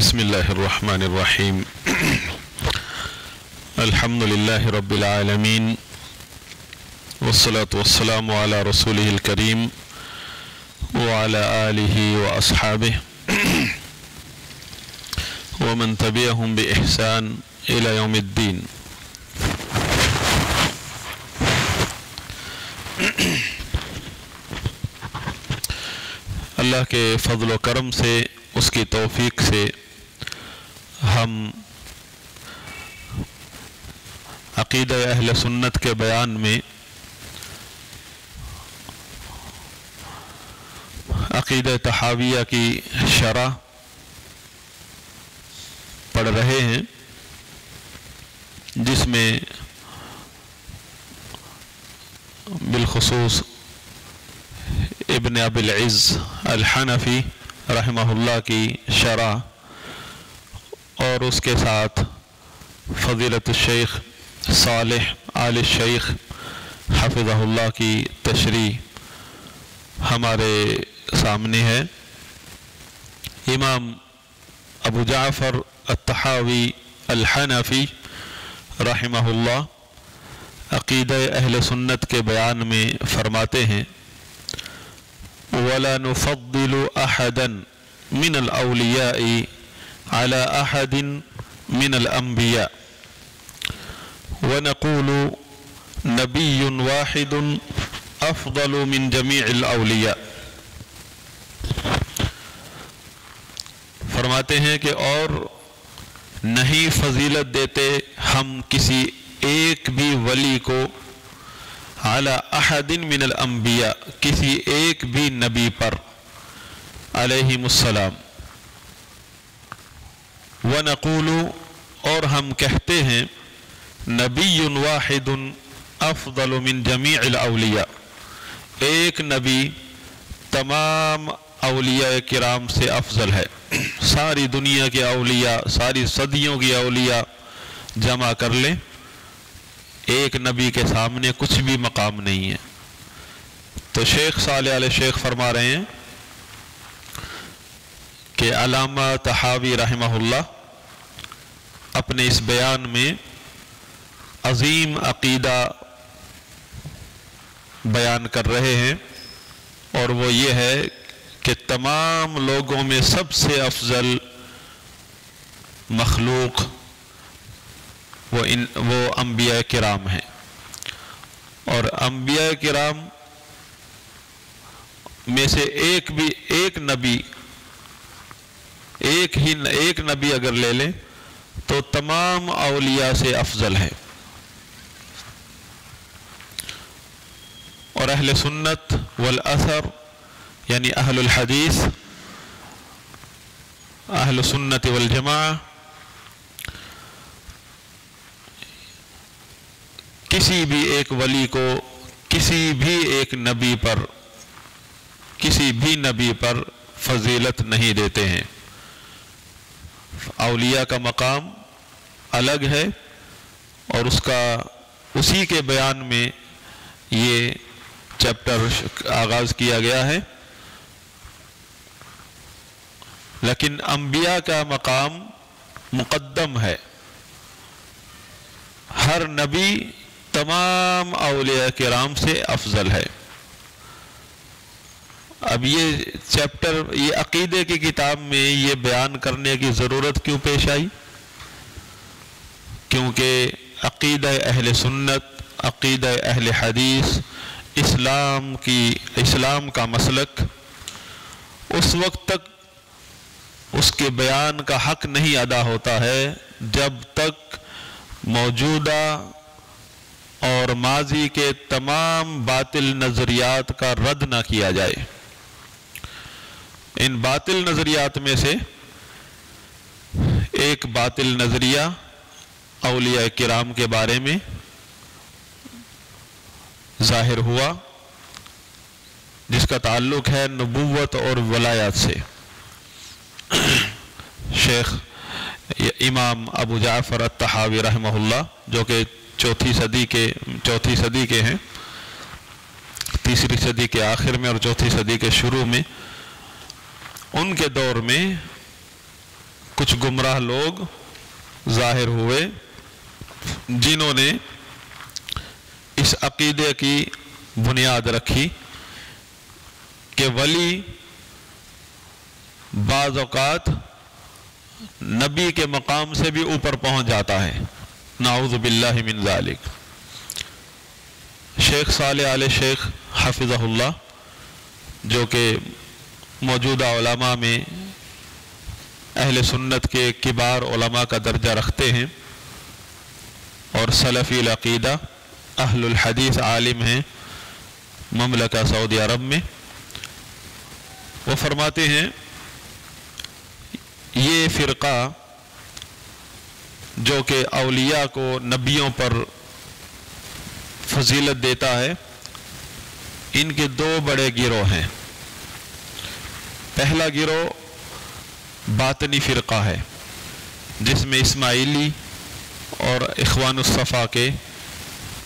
بسم اللہ الرحمن الرحیم الحمد للہ رب العالمین والصلاة والسلام علی رسولہ الکریم وعلی آلہ واصحابہ ومن تبعہم بإحسان الی یوم الدین۔ اللہ کے فضل و کرم سے، اس کی توفیق سے ہم عقیدہ اہل سنت کے بیان میں عقیدہ طحاویہ کی شرح پڑھ رہے ہیں، جس میں بالخصوص ابن ابی العز الحنفی رحمہ اللہ کی شرح اور اس کے ساتھ فضیلت الشیخ صالح آل الشیخ حفظہ اللہ کی تشریح ہمارے سامنے ہے۔ امام ابو جعفر الطحاوی الحنفی رحمہ اللہ عقیدہ اہل سنت کے بیان میں فرماتے ہیں: وَلَا نُفَضِّلُ أَحَدًا مِنَ الْأَوْلِيَاءِ عَلَى أَحَدٍ مِنَ الْأَنْبِيَاءِ وَنَقُولُ نَبِيٌّ وَاحِدٌ أَفْضَلُ مِنْ جَمِيعِ الْأَوْلِيَاءِ۔ فرماتے ہیں کہ اور نہیں فضیلت دیتے ہم کسی ایک بھی ولی کو علی احد من الانبیاء، کسی ایک بھی نبی پر علیہم السلام، ونقول اور ہم کہتے ہیں نبی واحد افضل من جمیع الاولیاء، ایک نبی تمام اولیاء کرام سے افضل ہے۔ ساری دنیا کے اولیاء، ساری صدیوں کی اولیاء جمع کر لیں، ایک نبی کے سامنے کچھ بھی مقام نہیں ہے۔ تو شیخ صالح علیہ شیخ فرما رہے ہیں کہ علامہ طحاوی رحمہ اللہ اپنے اس بیان میں عظیم عقیدہ بیان کر رہے ہیں، اور وہ یہ ہے کہ تمام لوگوں میں سب سے افضل مخلوق وہ انبیاء کرام ہیں، اور انبیاء کرام میں سے ایک نبی اگر لے لیں تو تمام اولیاء سے افضل ہے۔ اور اہل سنت والاثر یعنی اہل الحدیث، اہل سنت والجماعہ، کسی بھی ایک ولی کو کسی بھی ایک نبی پر فضیلت نہیں دیتے ہیں۔ اولیاء کا مقام الگ ہے، اور اسی کے بیان میں یہ چیپٹر آغاز کیا گیا ہے۔ لیکن انبیاء کا مقام مقدم ہے، ہر نبی تمام اولیاء کرام سے افضل ہے۔ اب یہ چیپٹر، یہ عقیدے کی کتاب میں یہ بیان کرنے کی ضرورت کیوں پیش آئی؟ کیونکہ عقیدہ اہل سنت، عقیدہ اہل حدیث، اسلام کا مسلک اس وقت تک اس کے بیان کا حق نہیں ادا ہوتا ہے جب تک موجودہ اور ماضی کے تمام باطل نظریات کا رد نہ کیا جائے۔ ان باطل نظریات میں سے ایک باطل نظریہ اولیاء کرام کے بارے میں ظاہر ہوا، جس کا تعلق ہے نبوت اور ولایات سے۔ شیخ امام ابو جعفر الطحاوی رحمہ اللہ، جو کہ چوتھی صدی کے ہیں، تیسری صدی کے آخر میں اور چوتھی صدی کے شروع میں، ان کے دور میں کچھ گمراہ لوگ ظاہر ہوئے جنہوں نے اس عقیدے کی بنیاد رکھی کہ ولی بعض اوقات نبی کے مقام سے بھی اوپر پہنچ جاتا ہے، نعوذ باللہ من ذالک۔ شیخ صالح آل شیخ حفظہ اللہ جو کہ موجودہ علماء میں اہل سنت کے کبار علماء کا درجہ رکھتے ہیں اور سلفی العقیدہ اہل الحدیث عالم ہیں مملکہ سعودی عرب میں، وہ فرماتے ہیں یہ فرقہ جو کہ اولیاء کو نبیوں پر فضیلت دیتا ہے، ان کے دو بڑے گروہ ہیں۔ پہلا گروہ باطنی فرقہ ہے جس میں اسماعیلی اور اخوان الصفا کے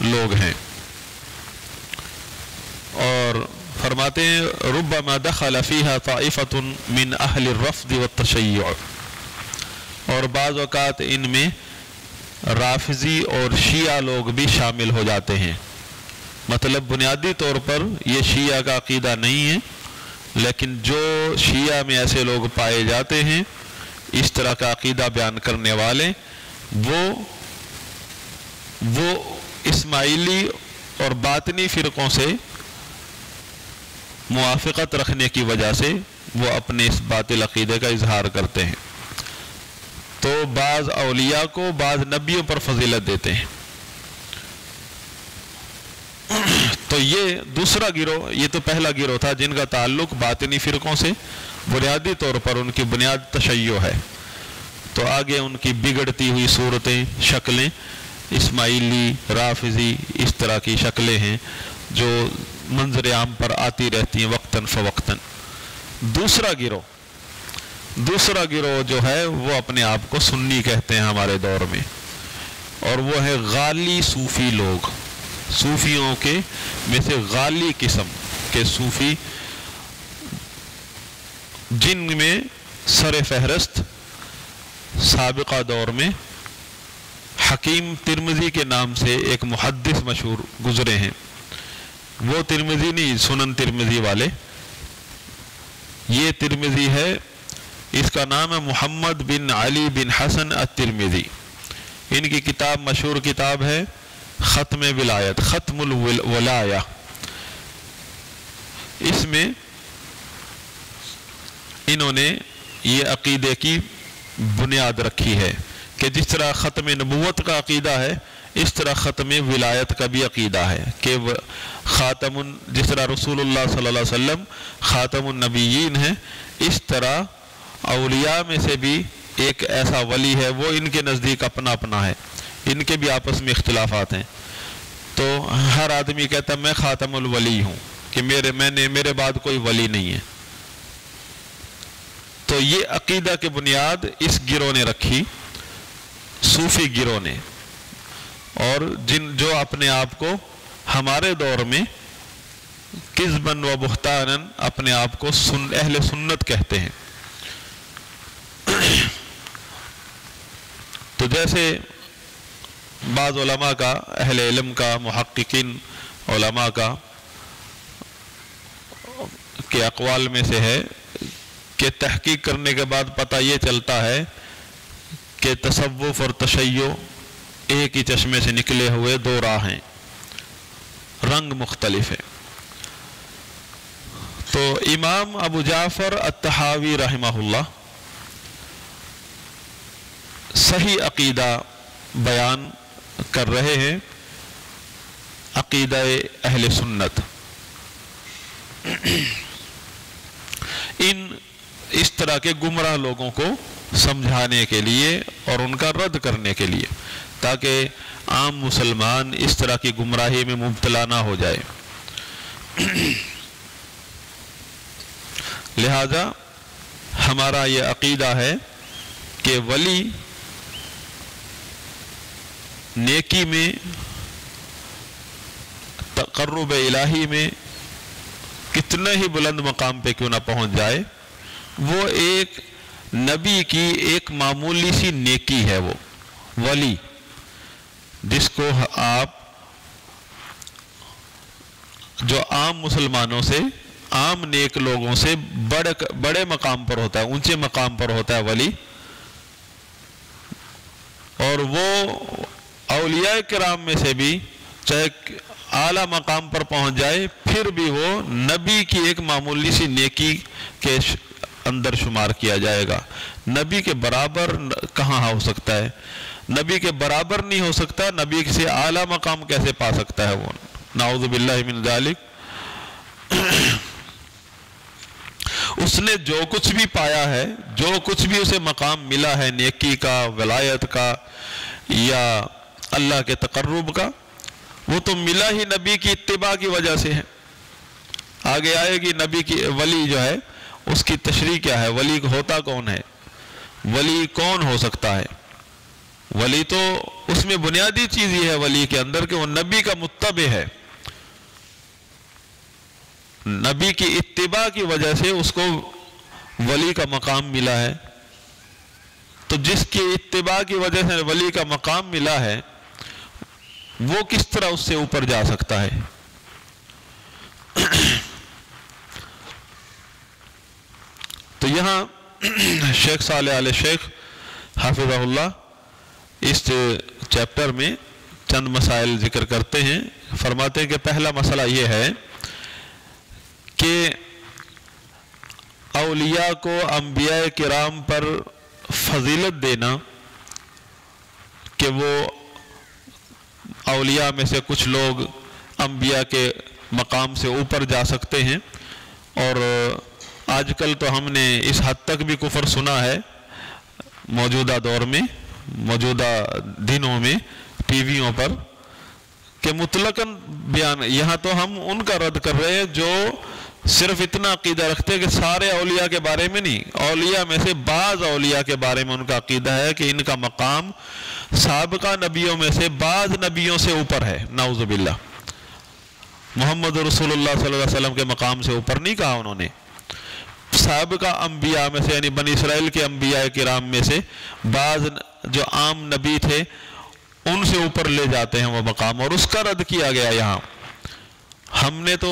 لوگ ہیں، اور فرماتے ہیں ربما دخل فیہا طائفۃ من اہل الرفض والتشیع، اور بعض اوقات ان میں رافضی اور شیعہ لوگ بھی شامل ہو جاتے ہیں۔ مطلب بنیادی طور پر یہ شیعہ کا عقیدہ نہیں ہے، لیکن جو شیعہ میں ایسے لوگ پائے جاتے ہیں اس طرح کا عقیدہ بیان کرنے والے، وہ اسماعیلی اور باطنی فرقوں سے موافقت رکھنے کی وجہ سے وہ اپنے اس باطل عقیدے کا اظہار کرتے ہیں، تو بعض اولیاء کو بعض نبیوں پر فضیلت دیتے ہیں۔ تو یہ دوسرا گروہ، یہ تو پہلا گروہ تھا جن کا تعلق باطنی فرقوں سے بنیادی طور پر ان کی بنیاد تشیع ہے، تو آگے ان کی بگڑتی ہوئی صورتیں، شکلیں اسماعیلی، رافضی، اس طرح کی شکلیں ہیں جو منظر عام پر آتی رہتی ہیں وقتاً فوقتاً۔ دوسرا گروہ جو ہے وہ اپنے آپ کو سنی کہتے ہیں ہمارے دور میں، اور وہ ہے غالی صوفی لوگ، صوفیوں کے میں سے غالی قسم کے صوفی، جن میں سر فہرست سابقہ دور میں حکیم ترمذی کے نام سے ایک محدث مشہور گزرے ہیں۔ وہ ترمذی نہیں، سنن ترمذی والے، یہ ترمذی ہے، اس کا نام ہے محمد بن علی بن حسن الترمذی۔ ان کی کتاب مشہور کتاب ہے ختم ولایت، ختم الولایہ۔ اس میں انہوں نے یہ عقیدے کی بنیاد رکھی ہے کہ جس طرح ختم نبوت کا عقیدہ ہے اس طرح ختم ولایت کا بھی عقیدہ ہے کہ جس طرح رسول اللہ صلی اللہ علیہ وسلم خاتم النبیین ہیں، اس طرح اولیاء میں سے بھی ایک ایسا ولی ہے، وہ ان کے نزدیک اپنا اپنا ہے، ان کے بھی آپس میں اختلافات ہیں، تو ہر آدمی کہتا ہے میں خاتم الولی ہوں کہ میرے بعد کوئی ولی نہیں ہے۔ تو یہ عقیدہ کی بنیاد اس گروہ نے رکھی، صوفی گروہ نے، اور جو اپنے آپ کو ہمارے دور میں کذباً و بہتاناً اپنے آپ کو اہل سنت کہتے ہیں۔ تو جیسے بعض علماء کا، اہل علم کا، محققین علماء کا کے اقوال میں سے ہے کہ تحقیق کرنے کے بعد پتہ یہ چلتا ہے کہ تصوف اور تشیع ایک ہی چشمے سے نکلے ہوئے دو راہ ہیں، رنگ مختلف ہے۔ تو امام ابو جعفر الطحاوی رحمہ اللہ صحیح عقیدہ بیان کر رہے ہیں، عقیدہ اہل سنت۔ اس طرح کے گمراہ لوگوں کو سمجھانے کے لیے اور ان کا رد کرنے کے لیے، تاکہ عام مسلمان اس طرح کی گمراہی میں مبتلا نہ ہو جائے۔ لہذا ہمارا یہ عقیدہ ہے کہ ولی نیکی میں، تقرب الہی میں کتنے ہی بلند مقام پہ کیوں نہ پہنچ جائے، وہ ایک نبی کی ایک معمولی سی نیکی ہے وہ ولی، جس کو آپ جو عام مسلمانوں سے، عام نیک لوگوں سے بڑے مقام پر ہوتا ہے، اونچے مقام پر ہوتا ہے ولی، اور وہ اولیاء کرام میں سے بھی چاہے اعلیٰ مقام پر پہنچ جائے پھر بھی وہ نبی کی ایک معمولی سی نیکی کے اندر شمار کیا جائے گا۔ نبی کے برابر کہاں ہو سکتا ہے؟ نبی کے برابر نہیں ہو سکتا، نبی سے اعلیٰ مقام کیسے پا سکتا ہے وہ؟ نعوذ باللہ من ذالک۔ اس نے جو کچھ بھی پایا ہے، جو کچھ بھی اسے مقام ملا ہے نیکی کا، ولایت کا یا اللہ کے تقرب کا، وہ تو ملا ہی نبی کی اتباع کی وجہ سے ہے۔ آگے آئے گی نبی کی ولی جو ہے اس کی تشریح کیا ہے، ولی ہوتا کون ہے، ولی کون ہو سکتا ہے۔ ولی تو اس میں بنیادی چیز یہ ہے ولی کے اندر کہ وہ نبی کا متبع ہے، نبی کی اتباع کی وجہ سے اس کو ولی کا مقام ملا ہے۔ تو جس کی اتباع کی وجہ سے ولی کا مقام ملا ہے وہ کس طرح اس سے اوپر جا سکتا ہے؟ تو یہاں شیخ صالح علیہ شیخ حافظہ اللہ اس چیپٹر میں چند مسائل ذکر کرتے ہیں۔ فرماتے ہیں کہ پہلا مسئلہ یہ ہے کہ اولیاء کو انبیاء کرام پر فضیلت دینا کہ وہ اولیاء میں سے کچھ لوگ انبیاء کے مقام سے اوپر جا سکتے ہیں، اور آج کل تو ہم نے اس حد تک بھی کفر سنا ہے موجودہ دور میں، موجودہ دنوں میں ٹی ویوں پر، کہ مطلقاً بیان، یہاں تو ہم ان کا رد کر رہے ہیں جو صرف اتنا عقیدہ رکھتے ہیں کہ سارے اولیاء کے بارے میں نہیں، اولیاء میں سے بعض اولیاء کے بارے میں ان کا عقیدہ ہے کہ ان کا مقام سابقہ نبیوں میں سے بعض نبیوں سے اوپر ہے، نعوذ باللہ۔ محمد رسول اللہ صلی اللہ علیہ وسلم کے مقام سے اوپر نہیں کہا انہوں نے، سابقہ انبیاء میں سے یعنی بنی اسرائیل کے انبیاء کرام میں سے بعض جو عام نبی تھے ان سے اوپر لے جاتے ہیں وہ مقام، اور اس کا رد کیا گیا یہاں۔ ہم نے تو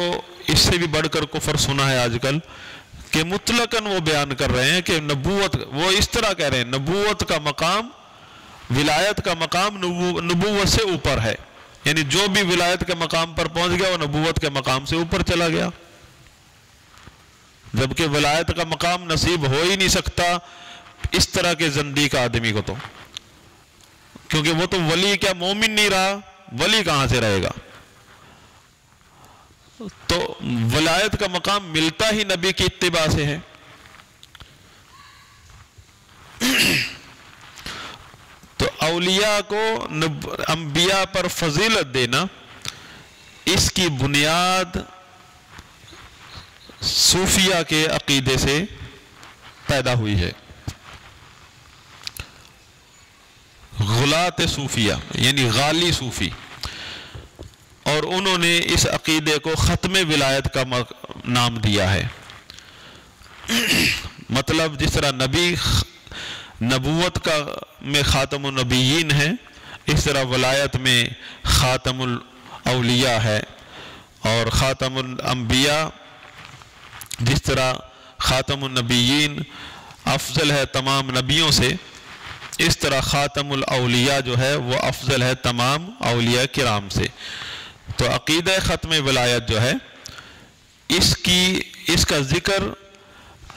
اس سے بھی بڑھ کر کفر سنا ہے آج کل کہ مطلقاً وہ بیان کر رہے ہیں کہ نبوت، وہ اس طرح کہہ رہے ہیں نبوت کا مقام، ولایت کا مقام نبوت سے اوپر ہے، یعنی جو بھی ولایت کے مقام پر پہنچ گیا وہ نبوت کے مقام سے اوپر چلا گیا، جبکہ ولایت کا مقام نصیب ہو ہی نہیں سکتا اس طرح کے زندیق آدمی کو، تو کیونکہ وہ تو ولی کیا مومن نہیں رہا، ولی کہاں سے رہے گا؟ تو ولایت کا مقام ملتا ہی نبی کی اتباع سے ہے۔ تو اولیاء کو انبیاء پر فضیلت دینا، اس کی بنیاد صوفیہ کے عقیدے سے پیدا ہوئی ہے۔ غلاۃ صوفیہ یعنی غالی صوفی، اور انہوں نے اس عقیدے کو ختم ولایت کا نام دیا ہے۔ مطلب جس طرح نبی نبوت کا میں خاتم النبیین ہے، اس طرح ولایت میں خاتم الاولیاء ہے، اور خاتم الانبیاء جس طرح خاتم النبیین افضل ہے تمام نبیوں سے، اس طرح خاتم الاولیاء جو ہے وہ افضل ہے تمام اولیاء کرام سے۔ تو عقیدہ ختم ولایت جو ہے اس کا ذکر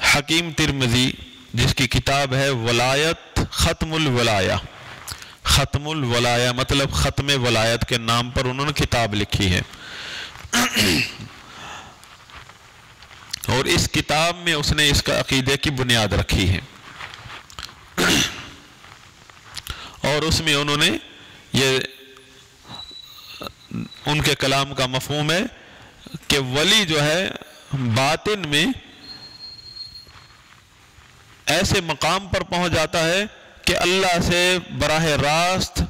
حکیم ترمذی جس کی کتاب ہے ولایت ختم الولایہ، ختم الولایہ مطلب ختم ولایت کے نام پر انہوں نے کتاب لکھی ہے، اور اس کتاب میں اس نے اس کا عقیدے کی بنیاد رکھی ہے، اور اس میں انہوں نے یہ ان کے کلام کا مفہوم ہے کہ ولی جو ہے باطن میں ایسے مقام پر پہنچ جاتا ہے کہ اللہ سے براہ راست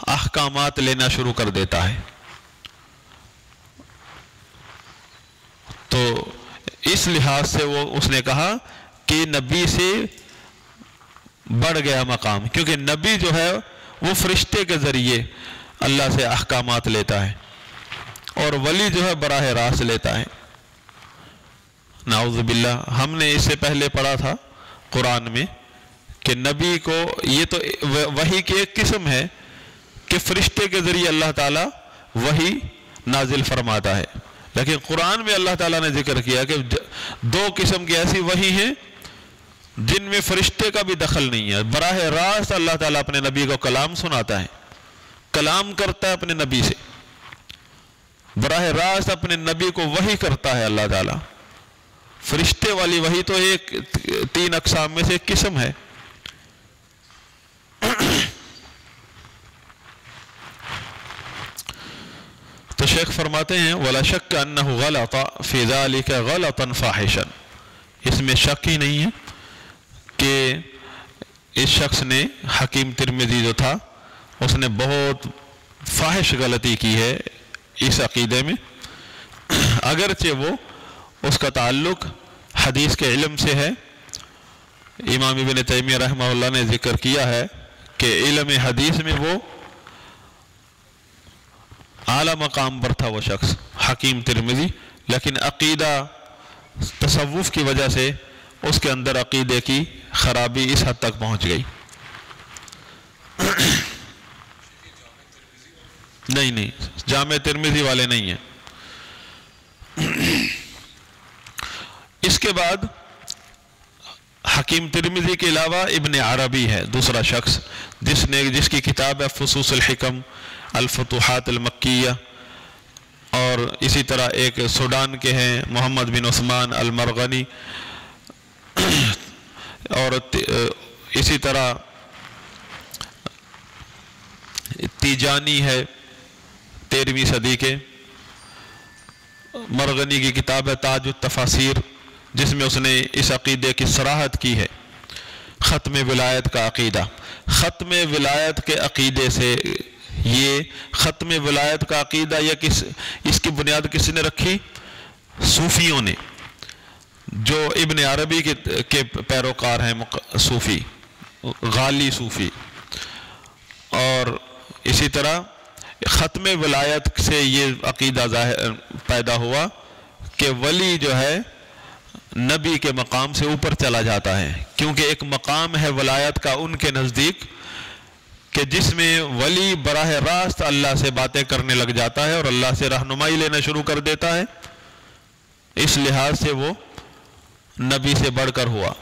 احکامات لینا شروع کر دیتا ہے۔ تو اس لحاظ سے اس نے کہا کہ نبی سے بڑھ گیا مقام، کیونکہ نبی جو ہے وہ فرشتے کے ذریعے اللہ سے احکامات لیتا ہے، اور ولی جو ہے براہ راست لیتا ہے۔ نعوذ باللہ، ہم نے اس سے پہلے پڑھا تھا قرآن میں کہ نبی کو، یہ تو وحی کی ایک قسم ہے کہ فرشتے کے ذریعے اللہ تعالیٰ وحی نازل فرماتا ہے، لیکن قرآن میں اللہ تعالیٰ نے ذکر کیا کہ دو قسم کی ایسی وحی ہیں جن میں فرشتے کا بھی دخل نہیں ہے۔ براہ راست اللہ تعالیٰ اپنے نبی کو کلام سناتا ہے، کلام کرتا ہے اپنے نبی سے، براہ راست اپنے نبی کو وحی کرتا ہے اللہ تعالیٰ۔ فرشتے والی وحی تو ایک 3 اقسام میں سے ایک قسم ہے۔ تو شیخ فرماتے ہیں وَلَا شَكَّ أَنَّهُ غَلَطَ فِي ذَلِكَ غَلَطًا فَاحِشًا، اس میں شک ہی نہیں ہے کہ اس شخص نے، حکیم ترمذی جو تھا، اس نے بہت فاحش غلطی کی ہے اس عقیدے میں، اگرچہ وہ اس کا تعلق حدیث کے علم سے ہے۔ امام ابن تیمیہ رحمہ اللہ نے ذکر کیا ہے کہ علم حدیث میں وہ اعلیٰ مقام پر تھا وہ شخص حکیم ترمذی، لیکن عقیدہ تصوف کی وجہ سے اس کے اندر عقیدے کی خرابی اس حد تک پہنچ گئی۔ نہیں، جامع ترمذی والے نہیں ہیں۔ اس کے بعد حکیم ترمذی کے علاوہ ابن عربی ہے، دوسرا شخص جس کی کتاب ہے فصوص الحکم، الفتوحات المکیہ، اور اسی طرح ایک سوڈان کے ہیں محمد بن عثمان المرغنی، اور اسی طرح تیجانی ہے 13ویں صدی کے، مرغنی کی کتاب ہے تاج التفاسیر، جس میں اس نے اس عقیدے کی صراحت کی ہے، ختم ولایت کا عقیدہ۔ ختم ولایت کے عقیدے سے، یہ ختم ولایت کا عقیدہ اس کی بنیاد کس نے رکھی؟ صوفیوں نے، جو ابن عربی کے پیروکار ہیں، صوفی، غالی صوفی۔ اور اسی طرح ختم ولایت سے یہ عقیدہ پیدا ہوا کہ ولی جو ہے نبی کے مقام سے اوپر چلا جاتا ہے، کیونکہ ایک مقام ہے ولایت کا ان کے نزدیک کہ جس میں ولی براہ راست اللہ سے باتیں کرنے لگ جاتا ہے اور اللہ سے رہنمائی لینا شروع کر دیتا ہے، اس لحاظ سے وہ نبی سے بڑھ کر ہوا،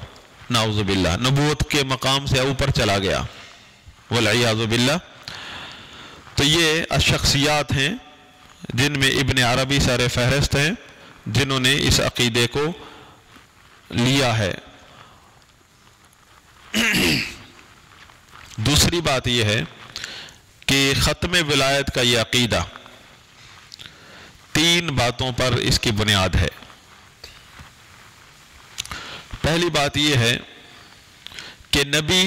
نعوذ باللہ، نبوت کے مقام سے اوپر چلا گیا، والعیاذ باللہ۔ تو یہ شخصیات ہیں جن میں ابن عربی سر فہرست ہیں، جنہوں نے اس عقیدے کو لیا ہے۔ دوسری بات یہ ہے کہ ختم ولایت کا یہ عقیدہ 3 باتوں پر اس کی بنیاد ہے۔ پہلی بات یہ ہے کہ نبی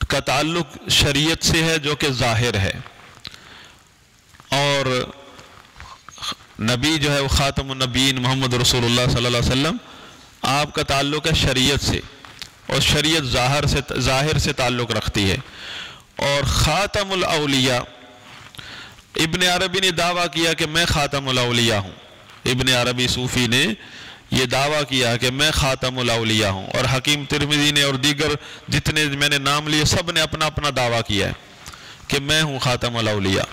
کا تعلق شریعت سے ہے جو کہ ظاہر ہے، اور نبی جو ہے وہ خاتم النبیین محمد رسول اللہ صلی اللہ علیہ وسلم، آپ کا تعلق ہے شریعت سے، اور شریعت ظاہر سے تعلق رکھتی ہے۔ اور خاتم الاولیاء، ابن عربی نے دعویٰ کیا کہ میں خاتم الاولیاء ہوں، ابن عربی صوفی نے یہ دعویٰ کیا کہ میں خاتم الاولیاء ہوں، اور حکیم ترمذی نے اور دیگر جتنے میں نے نام لیے سب نے اپنا اپنا دعویٰ کیا ہے کہ میں ہوں خاتم الاولیاء۔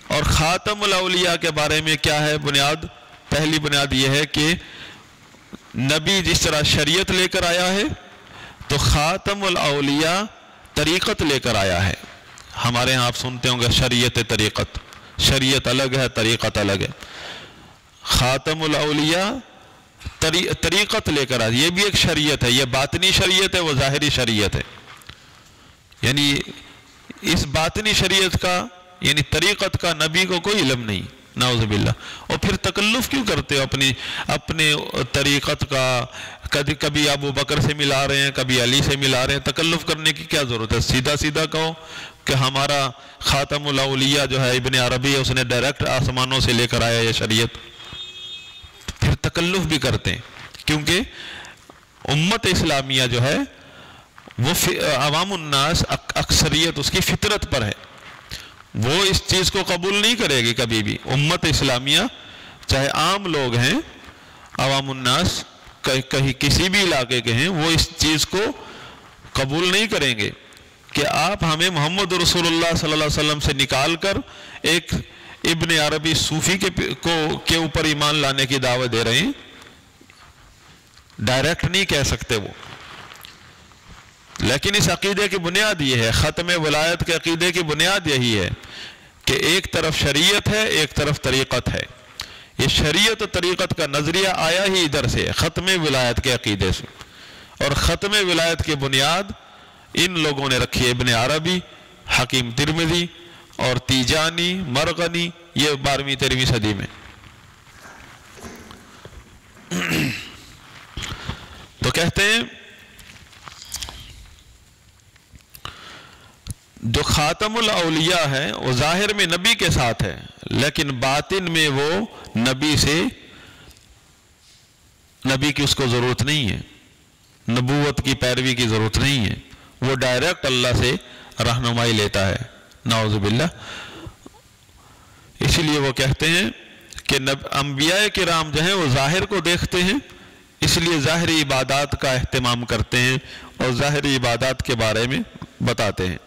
اور خاتم الاولیاء کے بارے میں کیا ہے بنیاد؟ پہلی بنیاد یہ ہے کہ نبی جس طرح شریعت لے کر آیا ہے تو خاتم الاولیاء طریقت لے کر آیا ہے۔ ہمارے ہاں آپ سنتے ہوں گے شریعت طریقت، شریعت الگ ہے، طریقت الگ ہے۔ خاتم الاولیاء طریقت لے کر آیا، یہ بھی ایک شریعت ہے، یہ باطنی شریعت ہے، وہ ظاہری شریعت ہے۔ یعنی اس باطنی شریعت کا، یعنی طریقت کا نبی کو کوئی علم نہیں، نعوذ باللہ۔ اور پھر تکلف کیوں کرتے ہو اپنے طریقت کا؟ کبھی ابو بکر سے ملا رہے ہیں، کبھی علی سے ملا رہے ہیں، تکلف کرنے کی کیا ضرورت ہے؟ سیدھا سیدھا کہو کہ ہمارا خاتم الاولیاء جو ہے ابن عربی ہے، اس نے ڈائریکٹ آسمانوں سے لے کر آیا یہ شریعت۔ پھر تکلف بھی کرتے ہیں، کیونکہ امت اسلامیہ جو ہے وہ عوام الناس اکثریت اس کی فطرت پر ہے، وہ اس چیز کو قبول نہیں کرے گی کبھی بھی۔ امت اسلامیہ چاہے عام لوگ ہیں، عوام الناس کہیں کسی بھی علاقے کے ہیں، وہ اس چیز کو قبول نہیں کریں گے کہ آپ ہمیں محمد رسول اللہ صلی اللہ علیہ وسلم سے نکال کر ایک ابن عربی صوفی کے اوپر ایمان لانے کی دعوت دے رہے ہیں۔ ڈائریکٹ نہیں کہہ سکتے وہ، لیکن اس عقیدے کی بنیاد یہ ہے، ختم ولایت کے عقیدے کی بنیاد یہی ہے کہ ایک طرف شریعت ہے، ایک طرف طریقت ہے۔ یہ شریعت و طریقت کا نظریہ آیا ہی ادھر سے، ختم ولایت کے عقیدے سے، اور ختم ولایت کی بنیاد ان لوگوں نے رکھی ہے، ابن عربی، حکیم ترمذی اور تیجانی، مرغنی، یہ 12ویں 13ویں صدی میں۔ تو کہتے ہیں جو خاتم الاولیاء ہے وہ ظاہر میں نبی کے ساتھ ہے، لیکن باطن میں وہ نبی کی اس کو ضرورت نہیں ہے، نبوت کی پیروی کی ضرورت نہیں ہے، وہ ڈائریکٹ اللہ سے رہنمائی لیتا ہے، نعوذ باللہ۔ اسی لیے وہ کہتے ہیں کہ انبیاء کرام جو ہیں وہ ظاہر کو دیکھتے ہیں، اس لیے ظاہری عبادات کا اہتمام کرتے ہیں اور ظاہری عبادات کے بارے میں بتاتے ہیں۔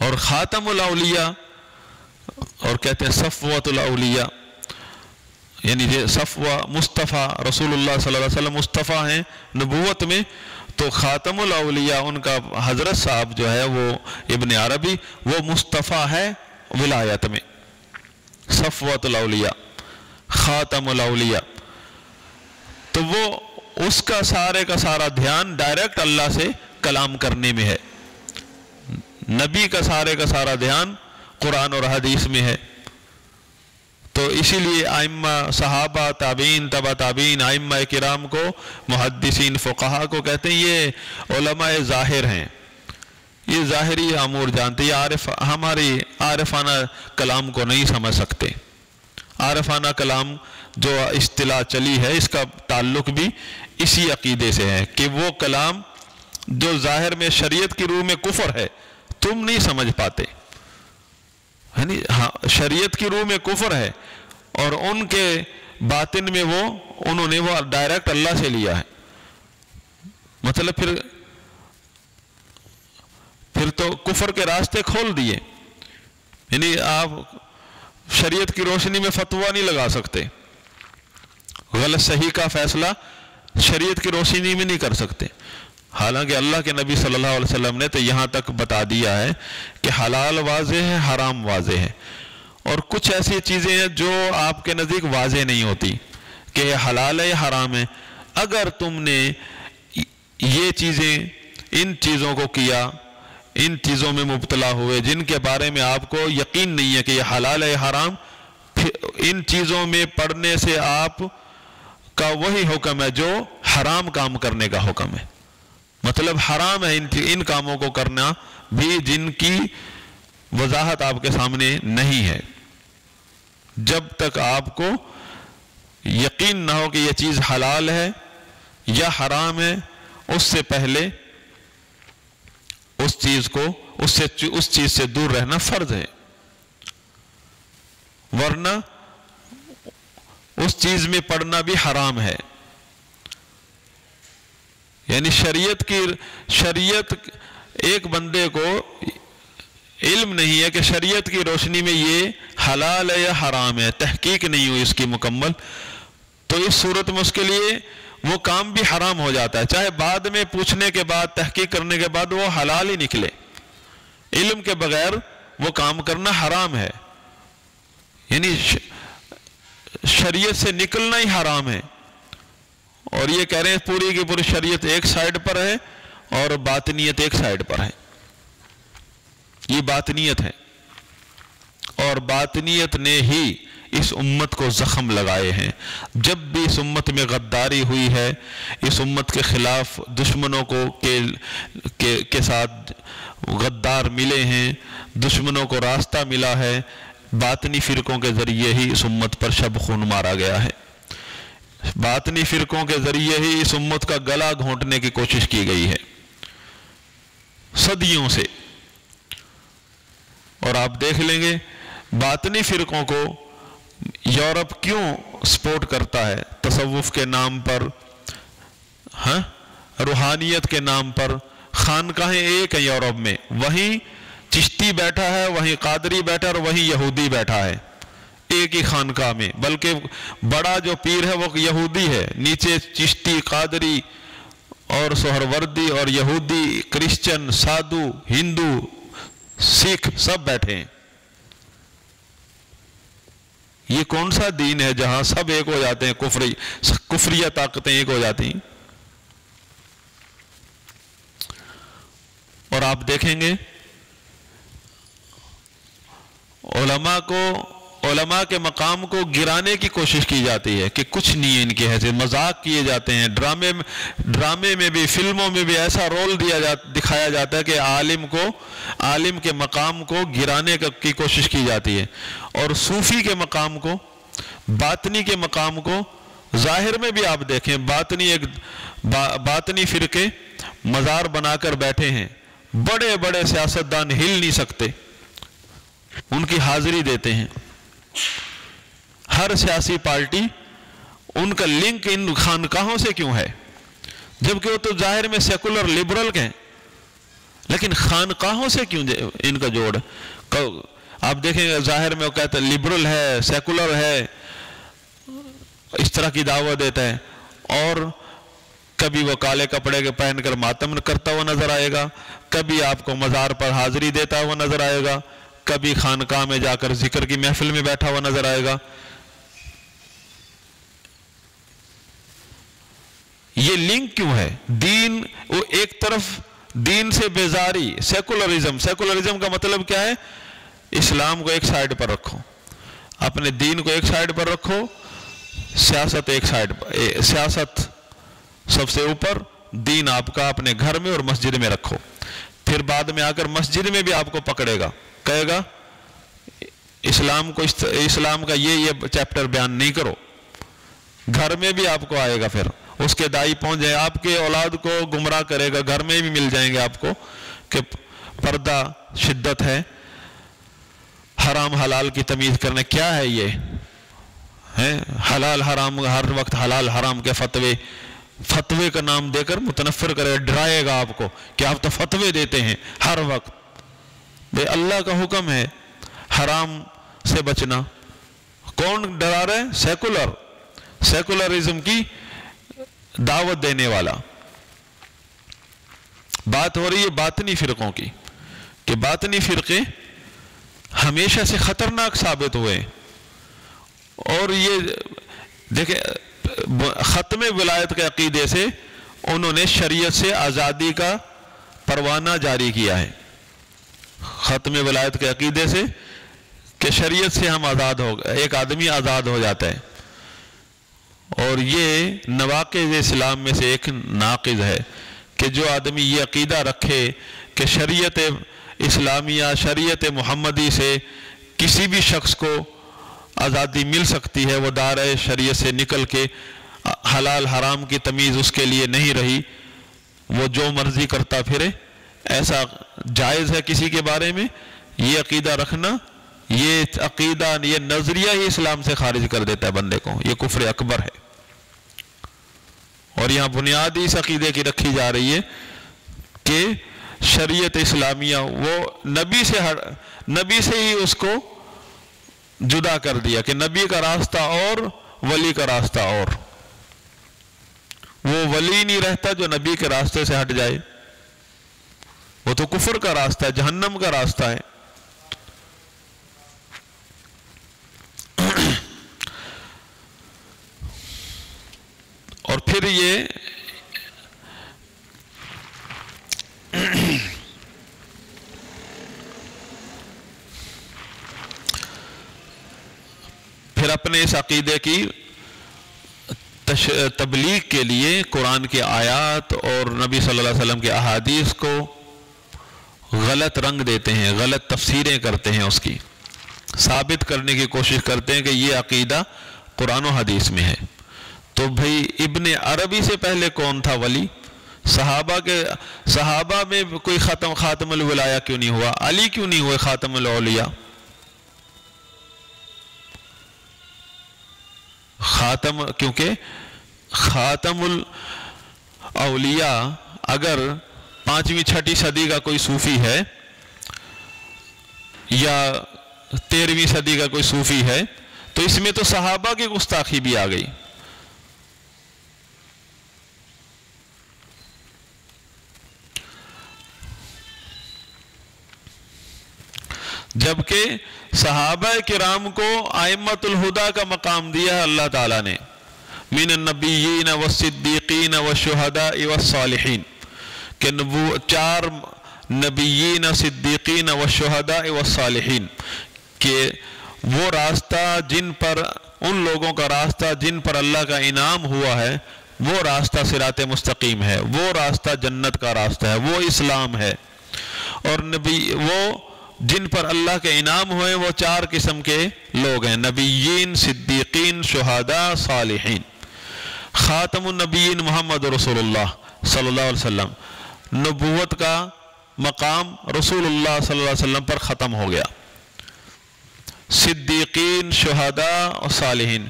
اور خاتم الاولیاء، اور کہتے ہیں صفوۃ الاولیاء، یعنی یہ صفوہ مصطفیٰ، رسول اللہ صلی اللہ علیہ وسلم مصطفیٰ ہیں نبوت میں، تو خاتم الاولیاء ان کا حضرت صاحب جو ہے وہ ابن عربی، وہ مصطفیٰ ہے ولایت میں، صفوۃ الاولیاء، خاتم الاولیاء۔ تو وہ اس کا سارے کا سارا دھیان ڈائریکٹ اللہ سے کلام کرنے میں ہے، نبی کا سارا دھیان قرآن اور حدیث میں ہے۔ تو اسی لیے ائمہ، صحابہ، تابعین، تبع تابعین، ائمہ کرام کو، محدثین، فقہا کو کہتے ہیں یہ علماء ظاہر ہیں، یہ ظاہری امور جانتے، یہ ہماری عارفانہ کلام کو نہیں سمجھ سکتے۔ عارفانہ کلام جو اصطلاح چلی ہے، اس کا تعلق بھی اسی عقیدے سے ہے کہ وہ کلام جو ظاہر میں شریعت کی روح میں کفر ہے، تم نہیں سمجھ پاتے، یعنی شریعت کی روح میں کفر ہے، اور ان کے باطن میں انہوں نے وہ ڈائریکٹ اللہ سے لیا ہے، مطلب پھر تو کفر کے راستے کھول دیے، یعنی آپ شریعت کی روشنی میں فتویٰ نہیں لگا سکتے، غلط صحیح کا فیصلہ شریعت کی روشنی میں نہیں کر سکتے، حالانکہ اللہ کے نبی صلی اللہ علیہ وسلم نے تو یہاں تک بتا دیا ہے کہ حلال واضح ہے، حرام واضح ہے، اور کچھ ایسی چیزیں ہیں جو آپ کے نزدیک واضح نہیں ہوتی کہ یہ حلال ہے یا حرام ہے۔ اگر تم نے یہ چیزیں، ان چیزوں کو کیا، ان چیزوں میں مبتلا ہوئے جن کے بارے میں آپ کو یقین نہیں ہے کہ یہ حلال ہے یا حرام، ان چیزوں میں پڑنے سے آپ کا وہی حکم ہے جو حرام کام کرنے کا حکم ہے، مطلب حرام ہے ان کاموں کو کرنا بھی جن کی وضاحت آپ کے سامنے نہیں ہے۔ جب تک آپ کو یقین نہ ہو کہ یہ چیز حلال ہے یا حرام ہے، اس سے پہلے اس چیز سے دور رہنا فرض ہے، ورنہ اس چیز میں پڑنا بھی حرام ہے۔ یعنی شریعت ایک بندے کو علم نہیں ہے کہ شریعت کی روشنی میں یہ حلال ہے یا حرام ہے، تحقیق نہیں ہوئی اس کی مکمل، تو اس صورت میں اس کے لیے وہ کام بھی حرام ہو جاتا ہے، چاہے بعد میں پوچھنے کے بعد، تحقیق کرنے کے بعد وہ حلال ہی نکلے۔ علم کے بغیر وہ کام کرنا حرام ہے، یعنی شریعت سے نکلنا ہی حرام ہے۔ اور یہ کہہ رہے ہیں پوری کی پوری شریعت ایک سائیڈ پر ہے اور باطنیت ایک سائیڈ پر ہے، یہ باطنیت ہے، اور باطنیت نے ہی اس امت کو زخم لگائے ہیں۔ جب بھی اس امت میں غداری ہوئی ہے، اس امت کے خلاف دشمنوں کے ساتھ غدار ملے ہیں، دشمنوں کو راستہ ملا ہے، باطنی فرقوں کے ذریعے ہی اس امت پر شب خون مارا گیا ہے۔ باطنی فرقوں کے ذریعے ہی اس امت کا گلا گھونٹنے کی کوشش کی گئی ہے صدیوں سے۔ اور آپ دیکھ لیں گے باطنی فرقوں کو یورپ کیوں سپورٹ کرتا ہے؟ تصوف کے نام پر، روحانیت کے نام پر خانقاہیں ایک ہیں یورپ میں، وہیں چشتی بیٹھا ہے، وہیں قادری بیٹھا ہے، اور وہیں یہودی بیٹھا ہے ایک ہی خانقاہ میں، بلکہ بڑا جو پیر ہے وہ یہودی ہے، نیچے چشتی، قادری اور سہروردی اور یہودی، کرسچن، سادھو، ہندو، سکھ سب بیٹھے ہیں۔ یہ کون سا دین ہے جہاں سب ایک ہو جاتے ہیں، کفریہ طاقتیں ایک ہو جاتی ہیں؟ اور آپ دیکھیں گے علماء کے مقام کو گرانے کی کوشش کی جاتی ہے کہ کچھ نہیں ہے ان کی حیثیت، مذاق کیے جاتے ہیں، ڈرامے میں بھی، فلموں میں بھی ایسا رول دکھایا جاتا ہے کہ عالم کے مقام کو گرانے کی کوشش کی جاتی ہے۔ اور صوفی کے مقام کو، باطنی کے مقام کو ظاہر میں بھی آپ دیکھیں، باطنی فرقے مزار بنا کر بیٹھے ہیں، بڑے بڑے سیاستدان ہل نہیں سکتے، ان کی حاضری دیتے ہیں، ہر سیاسی پارٹی ان کا لنک ان خانقاہوں سے کیوں ہے؟ جبکہ وہ تو ظاہر میں سیکولر لبرل ہیں، لیکن خانقاہوں سے کیوں ان کا جوڑ؟ آپ دیکھیں گے ظاہر میں وہ کہتا ہے لبرل ہے، سیکولر ہے، اس طرح کی دعوت دیتا ہے، اور کبھی وہ کالے کپڑے کے پہن کر ماتم کرتا ہوا نظر آئے گا، کبھی آپ کو مزار پر حاضری دیتا ہوا نظر آئے گا، کبھی خانقاہ میں جا کر ذکر کی محفل میں بیٹھا ہوا نظر آئے گا۔ یہ لنک کیوں ہے؟ دین، وہ ایک طرف دین سے بیزاری، سیکولرزم کا مطلب کیا ہے؟ اسلام کو ایک سائیڈ پر رکھو، اپنے دین کو ایک سائیڈ پر رکھو، سیاست سب سے اوپر، دین آپ کا اپنے گھر میں اور مسجد میں رکھو۔ پھر بعد میں آ کر مسجد میں بھی آپ کو پکڑے گا، کہے گا اسلام کا یہ چیپٹر بیان نہیں کرو، گھر میں بھی آپ کو آئے گا، پھر اس کے دائی پہنچ جائے، آپ کے اولاد کو گمراہ کرے گا، گھر میں بھی مل جائیں گے آپ کو کہ پردہ شدت ہے، حرام حلال کی تمیز کرنے، کیا ہے یہ ہے؟ حلال حرام، ہر وقت حلال حرام کے فتوے کا نام دے کر متنفر کرے گا، ڈرائے گا آپ کو کہ آپ تو فتوے دیتے ہیں ہر وقت۔ بے اللہ کا حکم ہے حرام سے بچنا، کون ڈرا رہے ہیں؟ سیکولرزم کی دعوت دینے والا۔ بات ہو رہی ہے باطنی فرقوں کی، کہ باطنی فرقے ہمیشہ سے خطرناک ثابت ہوئے، اور یہ دیکھیں ختم ولایت کے عقیدے سے انہوں نے شریعت سے آزادی کا پروانہ جاری کیا ہے، ختم ولایت کے عقیدے سے کہ شریعت سے ہم آزاد ہو گئے، ایک آدمی آزاد ہو جاتا ہے، اور یہ نواقض اسلام میں سے ایک ناقض ہے کہ جو آدمی یہ عقیدہ رکھے کہ شریعت اسلامیہ، شریعت محمدی سے کسی بھی شخص کو آزادی مل سکتی ہے، وہ دائرۂ شریعت سے نکل کے حلال حرام کی تمیز اس کے لیے نہیں رہی، وہ جو مرضی کرتا پھرے، ایسا جائز ہے کسی کے بارے میں؟ یہ عقیدہ رکھنا، یہ عقیدہ، یہ نظریہ ہی اسلام سے خارج کر دیتا ہے بندے کو، یہ کفر اکبر ہے۔ اور یہاں بنیاد اس عقیدے کی رکھی جا رہی ہے کہ شریعت اسلامیہ وہ نبی سے ہی اس کو جدا کر دیا کہ نبی کا راستہ اور ولی کا راستہ اور، وہ ولی نہیں رہتا جو نبی کے راستے سے ہٹ جائے، وہ تو کفر کا راستہ ہے، جہنم کا راستہ ہے۔ اور پھر یہ پھر اپنے اس عقیدے کی تبلیغ کے لیے قرآن کی آیات اور نبی صلی اللہ علیہ وسلم کے احادیث کو غلط رنگ دیتے ہیں، غلط تفسیریں کرتے ہیں، اس کی ثابت کرنے کی کوشش کرتے ہیں کہ یہ عقیدہ قرآن و حدیث میں ہے۔ تو بھائی ابن عربی سے پہلے کون تھا ولی؟ صحابہ میں کوئی خاتم الولایا کیوں نہیں ہوا؟ علی کیوں نہیں ہوئے خاتم الاولیاء؟ کیونکہ خاتم الاولیاء اگر 5ویں 6ٹھی صدی کا کوئی صوفی ہے یا 13ویں صدی کا کوئی صوفی ہے تو اس میں تو صحابہ کی گستاخی بھی آ گئی. جبکہ صحابہ کرام کو ائمۃ الہدیٰ کا مقام دیا ہے اللہ تعالیٰ نے، من النبیین والصدیقین والشہداء والصالحین، کہ 4 نبیین، صدیقین والشہداء والصالحین، کہ وہ راستہ جن پر، ان لوگوں کا راستہ جن پر اللہ کا انعام ہوا ہے، وہ راستہ صراط مستقیم ہے، وہ راستہ جنت کا راستہ ہے، وہ اسلام ہے. اور وہ جن پر اللہ کے انعام ہوئے وہ 4 قسم کے لوگ ہیں، نبیین، صدیقین، شہداء، صالحین. خاتم النبیین محمد رسول اللہ صلی اللہ علیہ وسلم، نبوت کا مقام رسول اللہ صلی اللہ علیہ وسلم پر ختم ہو گیا. صدیقین، شہداء اور صالحین.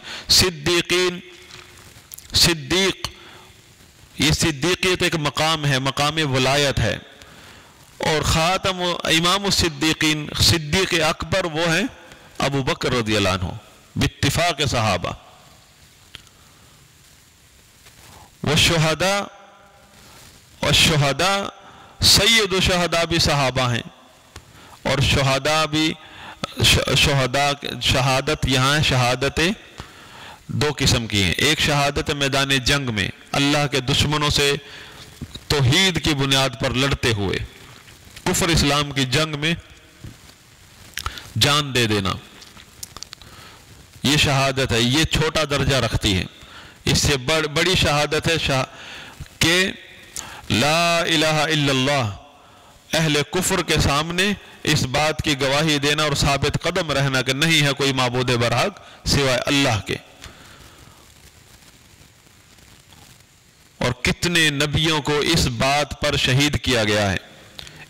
صدیق، یہ صدیقیت ایک مقام ہے، مقام ولایت ہے. اور خاتم امام الصدیقین، صدیق اکبر وہ ہیں ابو بکر رضی اللہ عنہ باتفاق صحابہ. والشہداء سید الشہداء بھی صحابہ ہیں. اور شہداء بھی، شہادت یہاں شہادت 2 قسم کی ہیں. ایک شہادت میدان جنگ میں اللہ کے دشمنوں سے توحید کی بنیاد پر لڑتے ہوئے، کفر اسلام کی جنگ میں جان دے دینا، یہ شہادت ہے. یہ چھوٹا درجہ رکھتی ہے. اس سے بڑی شہادت ہے کہ لا الہ الا اللہ، اہل کفر کے سامنے اس بات کی گواہی دینا اور ثابت قدم رہنا کہ نہیں ہے کوئی معبود برحق سوائے اللہ کے. اور کتنے نبیوں کو اس بات پر شہید کیا گیا ہے.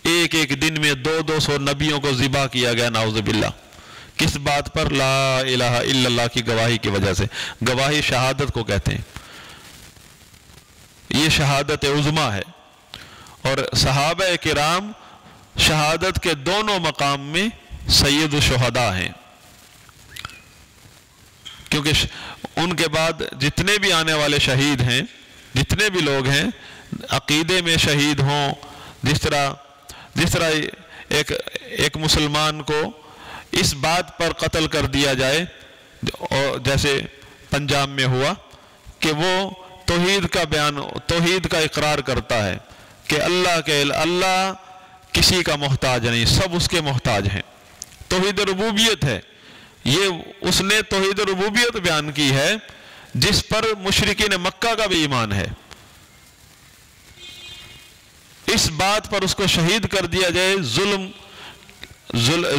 ایک دن میں 200 نبیوں کو ذبح کیا گیا، نعوذ باللہ. کس بات پر؟ لا الہ الا اللہ کی گواہی کی وجہ سے. گواہی شہادت کو کہتے ہیں. یہ شہادت عظمیٰ ہے. اور صحابہ کرام شہادت کے دونوں مقام میں سید الشہداء ہیں، کیونکہ ان کے بعد جتنے بھی آنے والے شہید ہیں، جتنے بھی لوگ ہیں عقیدے میں شہید ہوں، جس طرح ایک مسلمان کو اس بات پر قتل کر دیا جائے، جیسے پنجاب میں ہوا، کہ وہ توحید کا اقرار کرتا ہے کہ اللہ کسی کا محتاج نہیں، سب اس کے محتاج ہیں. توحید ربوبیت ہے. یہ اس نے توحید ربوبیت بیان کی ہے جس پر مشرکین مکہ کا بھی ایمان ہے. اس بات پر اس کو شہید کر دیا جائے،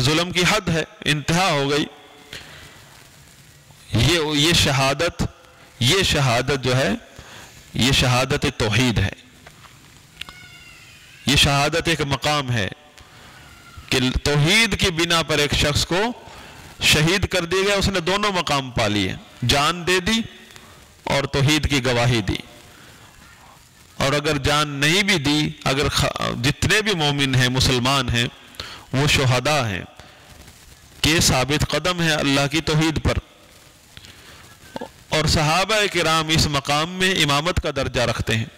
ظلم کی حد ہے، انتہا ہو گئی. یہ شہادت جو ہے، یہ شہادت توحید ہے. یہ شہادت ایک مقام ہے کہ توحید کی بنا پر ایک شخص کو شہید کر دیا گیا. اس نے دونوں مقام پا لیے، جان دے دی اور توحید کی گواہی دی. اور اگر جان نہیں بھی دی، اگر جتنے بھی مومن ہیں، مسلمان ہیں، وہ شہداء ہیں کہ ثابت قدم ہے اللہ کی توحید پر. اور صحابہ کرام اس مقام میں امامت کا درجہ رکھتے ہیں.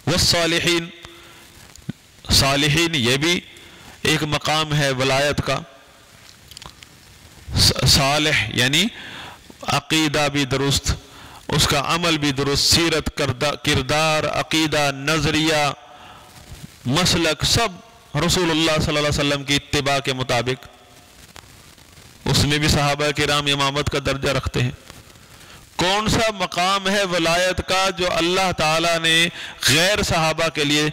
والصالحین، صالحین یہ بھی ایک مقام ہے ولایت کا. صالح یعنی عقیدہ بھی درست، اس کا عمل بھی درست، سیرت، کردار، عقیدہ، نظریہ، مسلک، سب رسول اللہ صلی اللہ علیہ وسلم کی اتباع کے مطابق. اس میں بھی صحابہ کرام امامت کا درجہ رکھتے ہیں. کون سا مقام ہے ولایت کا جو اللہ تعالیٰ نے غیر صحابہ کے لیے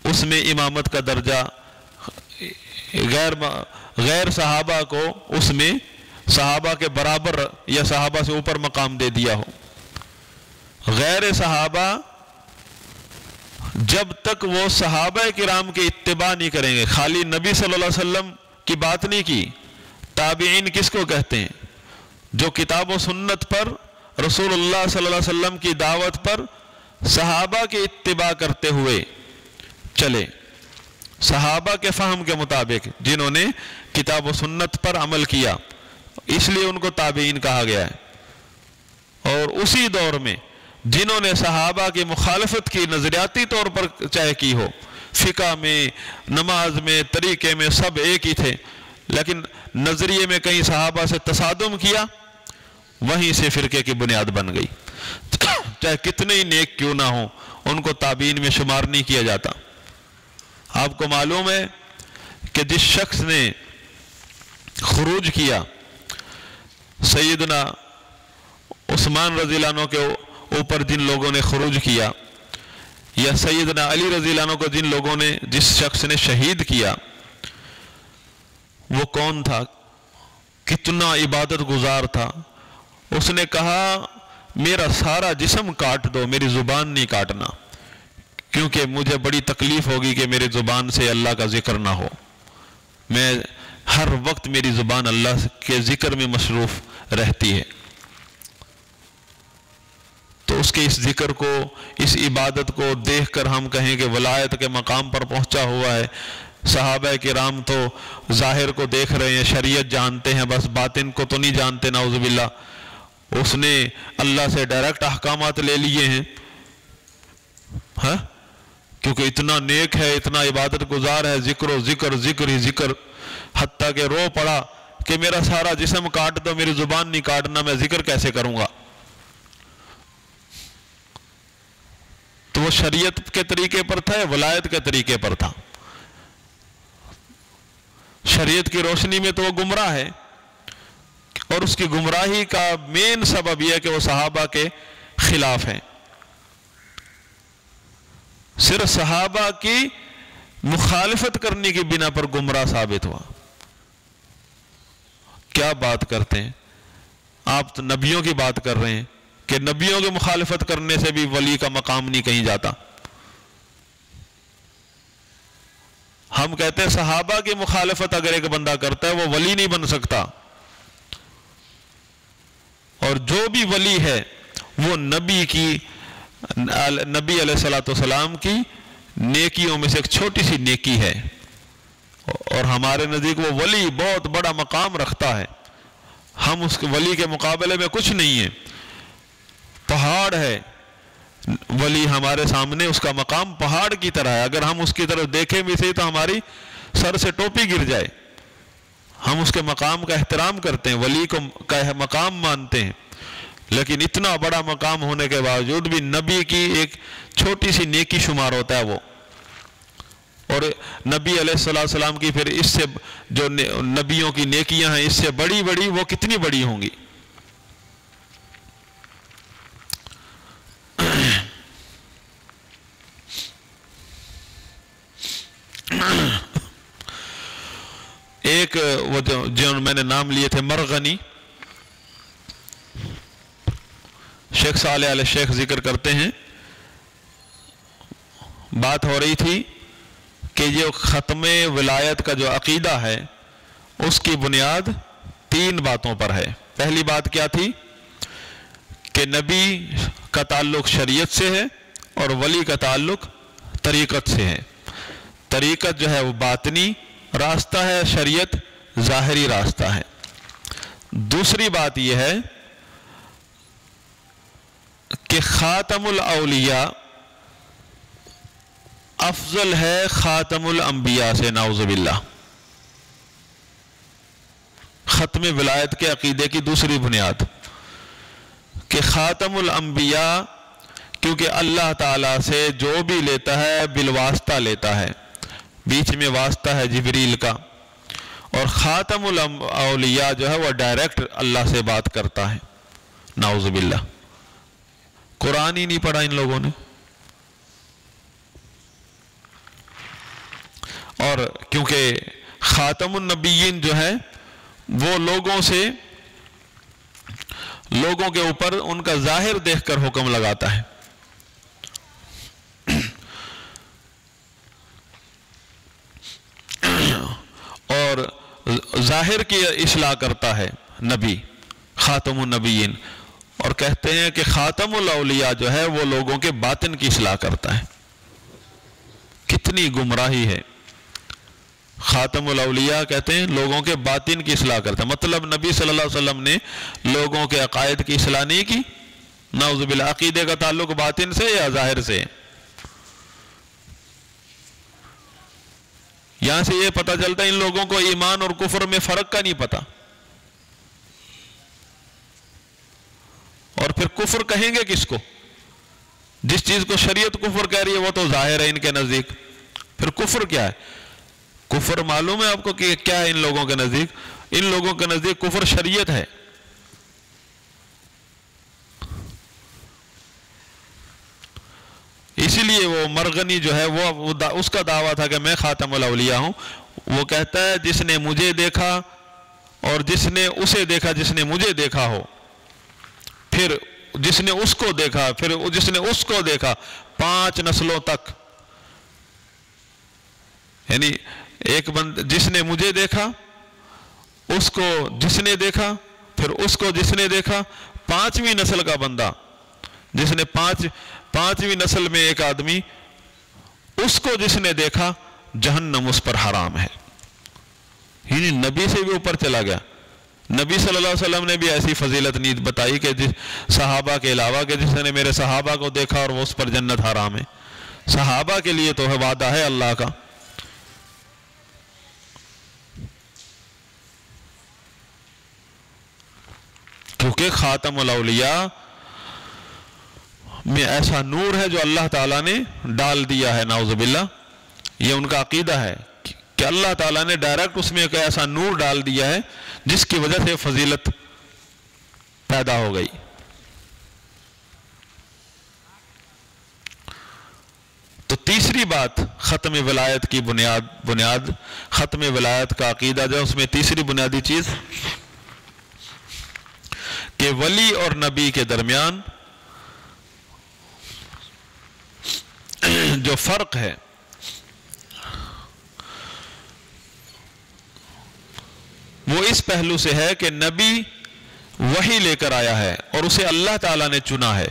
اس میں امامت کا درجہ، غیر صحابہ کو اس میں صحابہ کے برابر یا صحابہ سے اوپر مقام دے دیا ہو۔ غیر صحابہ جب تک وہ صحابہ کرام کے اتباع نہیں کریں گے، خالی نبی صلی اللہ علیہ وسلم کی بات نہیں کی، تابعین کس کو کہتے ہیں؟ جو کتاب و سنت پر رسول اللہ صلی اللہ علیہ وسلم کی دعوت پر صحابہ کے اتباع کرتے ہوئے چلے، صحابہ کے فہم کے مطابق جنہوں نے کتاب و سنت پر عمل کیا، اس لیے ان کو تابعین کہا گیا ہے۔ اور اسی دور میں جنہوں نے صحابہ کی مخالفت کی، نظریاتی طور پر چاہے کی ہو، فقہ میں، نماز میں، طریقے میں سب ایک ہی تھے، لیکن نظریے میں کہیں صحابہ سے تصادم کیا، وہیں سے فرقے کی بنیاد بن گئی۔ چاہے کتنے ہی نیک کیوں نہ ہوں، ان کو تابعین میں شمار نہیں کیا جاتا۔ آپ کو معلوم ہے کہ جس شخص نے خروج کیا سیدنا عثمان رضی اللہ عنہ کے اوپر جن لوگوں نے خروج کیا، یا سیدنا علی رضی اللہ عنہ کو جن لوگوں نے، جس شخص نے شہید کیا، وہ کون تھا؟ کتنا عبادت گزار تھا۔ اس نے کہا میرا سارا جسم کاٹ دو، میری زبان نہیں کاٹنا، کیونکہ مجھے بڑی تکلیف ہوگی کہ میری زبان سے اللہ کا ذکر نہ ہو، میں ہر وقت میری زبان اللہ کے ذکر میں مصروف رہتی ہے۔ تو اس کے اس ذکر کو، اس عبادت کو دیکھ کر ہم کہیں کہ ولایت کے مقام پر پہنچا ہوا ہے۔ صحابہ کرام تو ظاہر کو دیکھ رہے ہیں، شریعت جانتے ہیں، بس باطن کو تو نہیں جانتے، نعوذ باللہ۔ اس نے اللہ سے ڈائریکٹ احکامات لے لیے ہیں، ہاں، کیونکہ اتنا نیک ہے، اتنا عبادت گزار ہے، ذکر و ذکر، ذکر ہی ذکر، حتیٰ کہ رو پڑا کہ میرا سارا جسم کاٹ دو، میری زبان نہیں کاٹنا، میں ذکر کیسے کروں گا؟ تو وہ شریعت کے طریقے پر تھا یا ولایت کے طریقے پر تھا؟ شریعت کی روشنی میں تو وہ گمراہ ہے، اور اس کی گمراہی کا مین سبب یہ ہے کہ وہ صحابہ کے خلاف ہیں۔ صرف صحابہ کی مخالفت کرنے کی بنا پر گمراہ ثابت ہوا۔ کیا بات کرتے ہیں آپ؟ تو نبیوں کی بات کر رہے ہیں کہ نبیوں کی مخالفت کرنے سے بھی ولی کا مقام نہیں کہیں جاتا۔ ہم کہتے ہیں صحابہ کی مخالفت اگر ایک بندہ کرتا ہے وہ ولی نہیں بن سکتا، اور جو بھی ولی ہے وہ نبی علیہ السلام کی نیکیوں میں سے ایک چھوٹی سی نیکی ہے، اور ہمارے نزدیک وہ ولی بہت بڑا مقام رکھتا ہے۔ ہم اس کے ولی کے مقابلے میں کچھ نہیں ہے، پہاڑ ہے ولی ہمارے سامنے، اس کا مقام پہاڑ کی طرح ہے، اگر ہم اس کی طرف دیکھیں بھی صحیح تو ہماری سر سے ٹوپی گر جائے۔ ہم اس کے مقام کا احترام کرتے ہیں، ولی کو کا مقام مانتے ہیں، لیکن اتنا بڑا مقام ہونے کے باوجود بھی نبی کی ایک چھوٹی سی نیکی شمار ہوتا ہے وہ، اور نبی علیہ السلام کی پھر اس سے جو نبیوں کی نیکیاں ہیں اس سے بڑی بڑی، وہ کتنی بڑی ہوں گی؟ ایک وہ جو میں نے نام لیے تھے مرغنی، شیخ صالح علیہ شیخ ذکر کرتے ہیں، بات ہو رہی تھی کہ یہ ختم ولایت کا جو عقیدہ ہے اس کی بنیاد 3 باتوں پر ہے۔ پہلی بات کیا تھی کہ نبی کا تعلق شریعت سے ہے اور ولی کا تعلق طریقت سے ہے۔ طریقت جو ہے وہ باطنی راستہ ہے، شریعت ظاہری راستہ ہے۔ دوسری بات یہ ہے کہ خاتم الاولیاء افضل ہے خاتم الانبیاء سے، نعوذ باللہ۔ ختم ولایت کے عقیدے کی دوسری بنیاد کہ خاتم الانبیاء، کیونکہ اللہ تعالیٰ سے جو بھی لیتا ہے بالواسطہ لیتا ہے، بیچ میں واسطہ ہے جبریل کا، اور خاتم الاولیاء جو ہے وہ ڈائریکٹ اللہ سے بات کرتا ہے، نعوذ باللہ۔ قرآن ہی نہیں پڑھا ان لوگوں نے، اور کیونکہ خاتم النبیین جو ہے وہ لوگوں سے لوگوں کے اوپر ان کا ظاہر دیکھ کر حکم لگاتا ہے، اور ظاہر کی اصلاح کرتا ہے نبی خاتم النبیین، اور کہتے ہیں کہ خاتم الاولیاء جو ہے وہ لوگوں کے باطن کی اصلاح کرتا ہے۔ کتنی گمراہی ہے! خاتم الاولیاء کہتے ہیں لوگوں کے باطن کی اصلاح کرتا ہے، مطلب نبی صلی اللہ علیہ وسلم نے لوگوں کے عقائد کی اصلاح نہیں کی، نعوذ باللہ۔ عقیدے کا تعلق باطن سے یا ظاہر سے؟ یہاں سے یہ پتہ چلتا ہے ان لوگوں کو ایمان اور کفر میں فرق کا نہیں پتہ، اور پھر کفر کہیں گے کس کو؟ جس چیز کو شریعت کفر کہہ رہی ہے وہ تو ظاہر ہے ان کے نزدیک، پھر کفر کیا ہے؟ کفر معلوم ہے آپ کو کہ کیا ہے ان لوگوں کے نزدیک؟ ان لوگوں کے نزدیک کفر شریعت ہے۔ اسی لیے وہ مرغنی جو ہے وہ اس کا دعویٰ تھا کہ میں خاتم الاولیاء ہوں۔ وہ کہتا ہے جس نے مجھے دیکھا اور جس نے اسے دیکھا جس نے مجھے دیکھا ہو، پھر جس نے اس کو دیکھا، پھر جس نے اس کو دیکھا، 5 نسلوں تک، یعنی ایک جس نے مجھے دیکھا، اس کو جس نے دیکھا، پھر اس کو جس نے دیکھا، 5ویں نسل کا بندہ جس نے 5ویں نسل میں ایک آدمی، اس کو جس نے دیکھا جہنم اس پر حرام ہے۔ یعنی نبی سے بھی اوپر چلا گیا۔ نبی صلی اللہ علیہ وسلم نے بھی ایسی فضیلت نہیں بتائی کہ صحابہ کے علاوہ کہ جس نے میرے صحابہ کو دیکھا اور وہ اس پر جنت حرام ہے۔ صحابہ کے لیے تو ہے وعدہ ہے اللہ کا۔ کیونکہ خاتم الاولیاء میں ایسا نور ہے جو اللہ تعالیٰ نے ڈال دیا ہے، نعوذ باللہ۔ یہ ان کا عقیدہ ہے کہ اللہ تعالیٰ نے ڈائریکٹ اس میں ایک ایسا نور ڈال دیا ہے جس کی وجہ سے فضیلت پیدا ہو گئی۔ تو تیسری بات ختم ولایت کی بنیاد ختم ولایت کا عقیدہ جو ہے اس میں تیسری بنیادی چیز کہ ولی اور نبی کے درمیان جو فرق ہے وہ اس پہلو سے ہے کہ نبی وحی لے کر آیا ہے اور اسے اللہ تعالیٰ نے چنا ہے،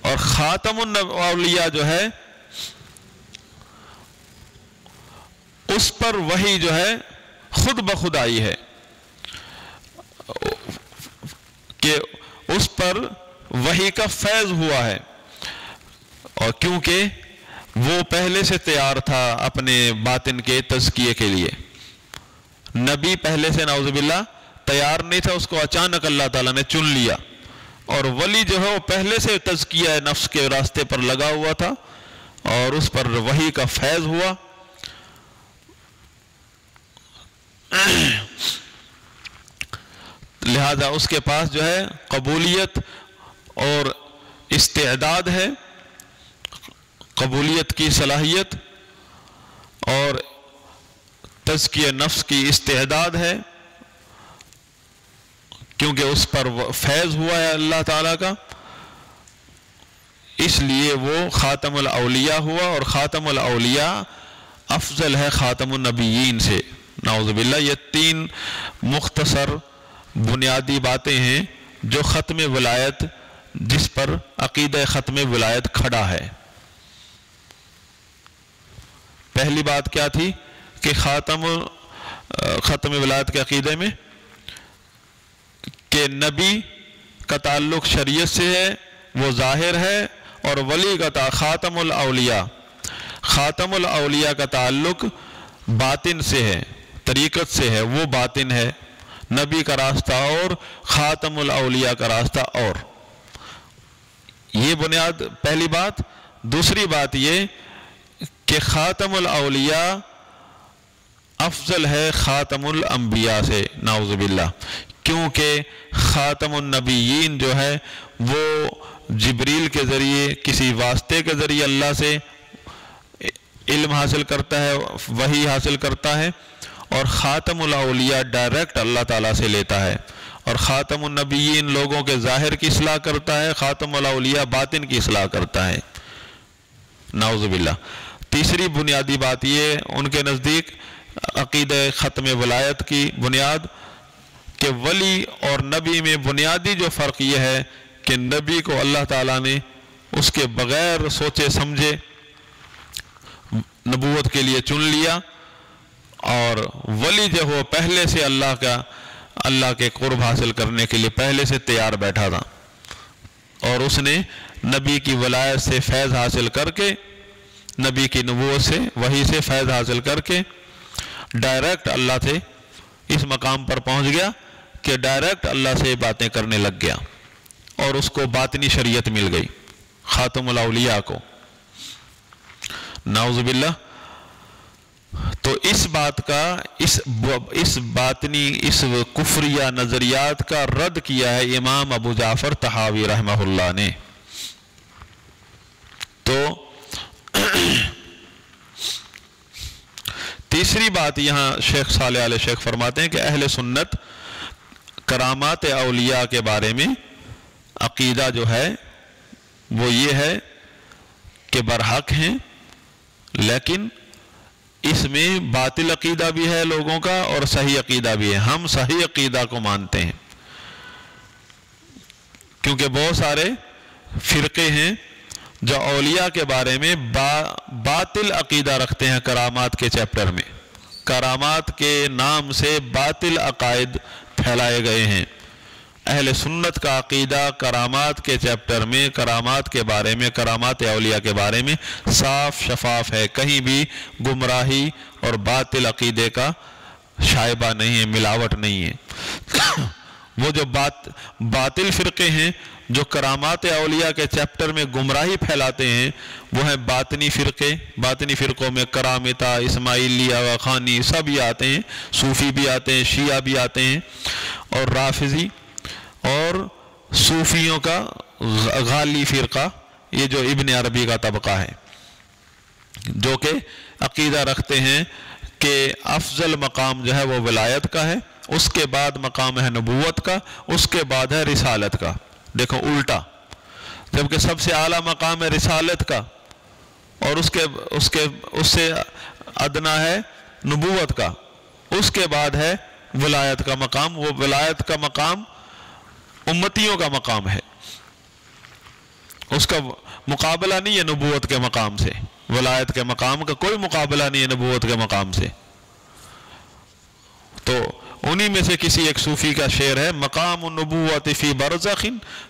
اور خاتم الاولیاء جو ہے اس پر وحی جو ہے خود بخود آئی ہے، کہ اس پر وحی کا فیض ہوا ہے، اور کیونکہ وہ پہلے سے تیار تھا اپنے باطن کے تزکیے کے لیے۔ نبی پہلے سے نعوذ باللہ تیار نہیں تھا، اس کو اچانک اللہ تعالیٰ نے چن لیا، اور ولی جو ہے وہ پہلے سے تزکیہ نفس کے راستے پر لگا ہوا تھا اور اس پر وحی کا فیض ہوا۔ لہذا اس کے پاس جو ہے قبولیت اور استعداد ہے، قبولیت کی صلاحیت اور تزکیہ نفس کی استعداد ہے، کیونکہ اس پر فیض ہوا ہے اللہ تعالیٰ کا، اس لیے وہ خاتم الاولیاء ہوا، اور خاتم الاولیاء افضل ہے خاتم النبیین سے، نعوذ باللہ۔ یہ 3 مختصر بنیادی باتیں ہیں جو ختم ولایت، جس پر عقیدہ ختم ولایت کھڑا ہے۔ پہلی بات کیا تھی کہ ختم ولایت کے عقیدے میں کہ نبی کا تعلق شریعت سے ہے، وہ ظاہر ہے، اور ولی کا خاتم الاولیاء کا تعلق باطن سے ہے، طریقت سے ہے، وہ باطن ہے، نبی کا راستہ اور خاتم الاولیاء کا راستہ اور۔ یہ بنیاد پہلی بات۔ دوسری بات یہ کہ خاتم الاولیاء افضل ہے خاتم الانبیاء سے، نعوذ باللہ، کیونکہ خاتم النبیین جو ہے وہ جبریل کے ذریعے کسی واسطے کے ذریعے اللہ سے علم حاصل کرتا ہے، وحی حاصل کرتا ہے، اور خاتم الاولیاء ڈائریکٹ اللہ تعالیٰ سے لیتا ہے، اور خاتم النبیین لوگوں کے ظاہر کی اصلاح کرتا ہے، خاتم الاولیاء باطن کی اصلاح کرتا ہے، نعوذ باللہ۔ تیسری بنیادی بات یہ ان کے نزدیک عقیدہ ختم ولایت کی بنیاد کہ ولی اور نبی میں بنیادی جو فرق یہ ہے کہ نبی کو اللہ تعالیٰ نے اس کے بغیر سوچے سمجھے نبوت کے لیے چن لیا، اور ولی جو وہ پہلے سے اللہ کے قرب حاصل کرنے کے لیے پہلے سے تیار بیٹھا تھا، اور اس نے نبی کی ولایت سے فیض حاصل کر کے، نبی کی نبوت سے وحی سے فیض حاصل کر کے ڈائریکٹ اللہ سے اس مقام پر پہنچ گیا کہ ڈائریکٹ اللہ سے باتیں کرنے لگ گیا، اور اس کو باطنی شریعت مل گئی خاتم الاولیاء کو، نعوذ باللہ۔ تو اس بات کا اس باطنی اس کفریہ نظریات کا رد کیا ہے امام ابو جعفر طحاوی رحمہ اللہ نے۔ تو تیسری بات یہاں شیخ صالح علیہ شیخ فرماتے ہیں کہ اہل سنت کرامات اولیاء کے بارے میں عقیدہ جو ہے وہ یہ ہے کہ برحق ہیں، لیکن اس میں باطل عقیدہ بھی ہے لوگوں کا اور صحیح عقیدہ بھی ہے۔ ہم صحیح عقیدہ کو مانتے ہیں کیونکہ بہت سارے فرقے ہیں جو اولیاء کے بارے میں باطل عقیدہ رکھتے ہیں۔ کرامات کے چیپٹر میں کرامات کے نام سے باطل عقائد پھیلائے گئے ہیں۔ اہل سنت کا عقیدہ کرامات کے چیپٹر میں کرامات کے بارے میں کرامات اولیاء کے بارے میں صاف شفاف ہے، کہیں بھی گمراہی اور باطل عقیدے کا شائبہ نہیں ہے، ملاوٹ نہیں ہے۔ وہ جو باطل فرقے ہیں جو کرامات اولیاء کے چیپٹر میں گمراہی پھیلاتے ہیں وہ ہیں باطنی فرقے۔ باطنی فرقوں میں کرامتہ، اسماعیلیہ و خانی سب ہی آتے ہیں، صوفی بھی آتے ہیں، شیعہ بھی آتے ہیں، اور رافضی اور صوفیوں کا غالی فرقہ، یہ جو ابن عربی کا طبقہ ہے، جو کہ عقیدہ رکھتے ہیں کہ افضل مقام جو ہے وہ ولایت کا ہے، اس کے بعد مقام ہے نبوت کا، اس کے بعد ہے رسالت کا۔ دیکھو الٹا، جبکہ سب سے اعلیٰ مقام ہے رسالت کا، اور اس سے ادنا ہے نبوت کا، اس کے بعد ہے ولایت کا مقام۔ وہ ولایت کا مقام امتیوں کا مقام ہے، اس کا مقابلہ نہیں ہے نبوت کے مقام سے، ولایت کے مقام کا کوئی مقابلہ نہیں ہے نبوت کے مقام سے۔ تو انہی میں سے کسی ایک صوفی کا شعر ہے، مقام النبوت فی برزخ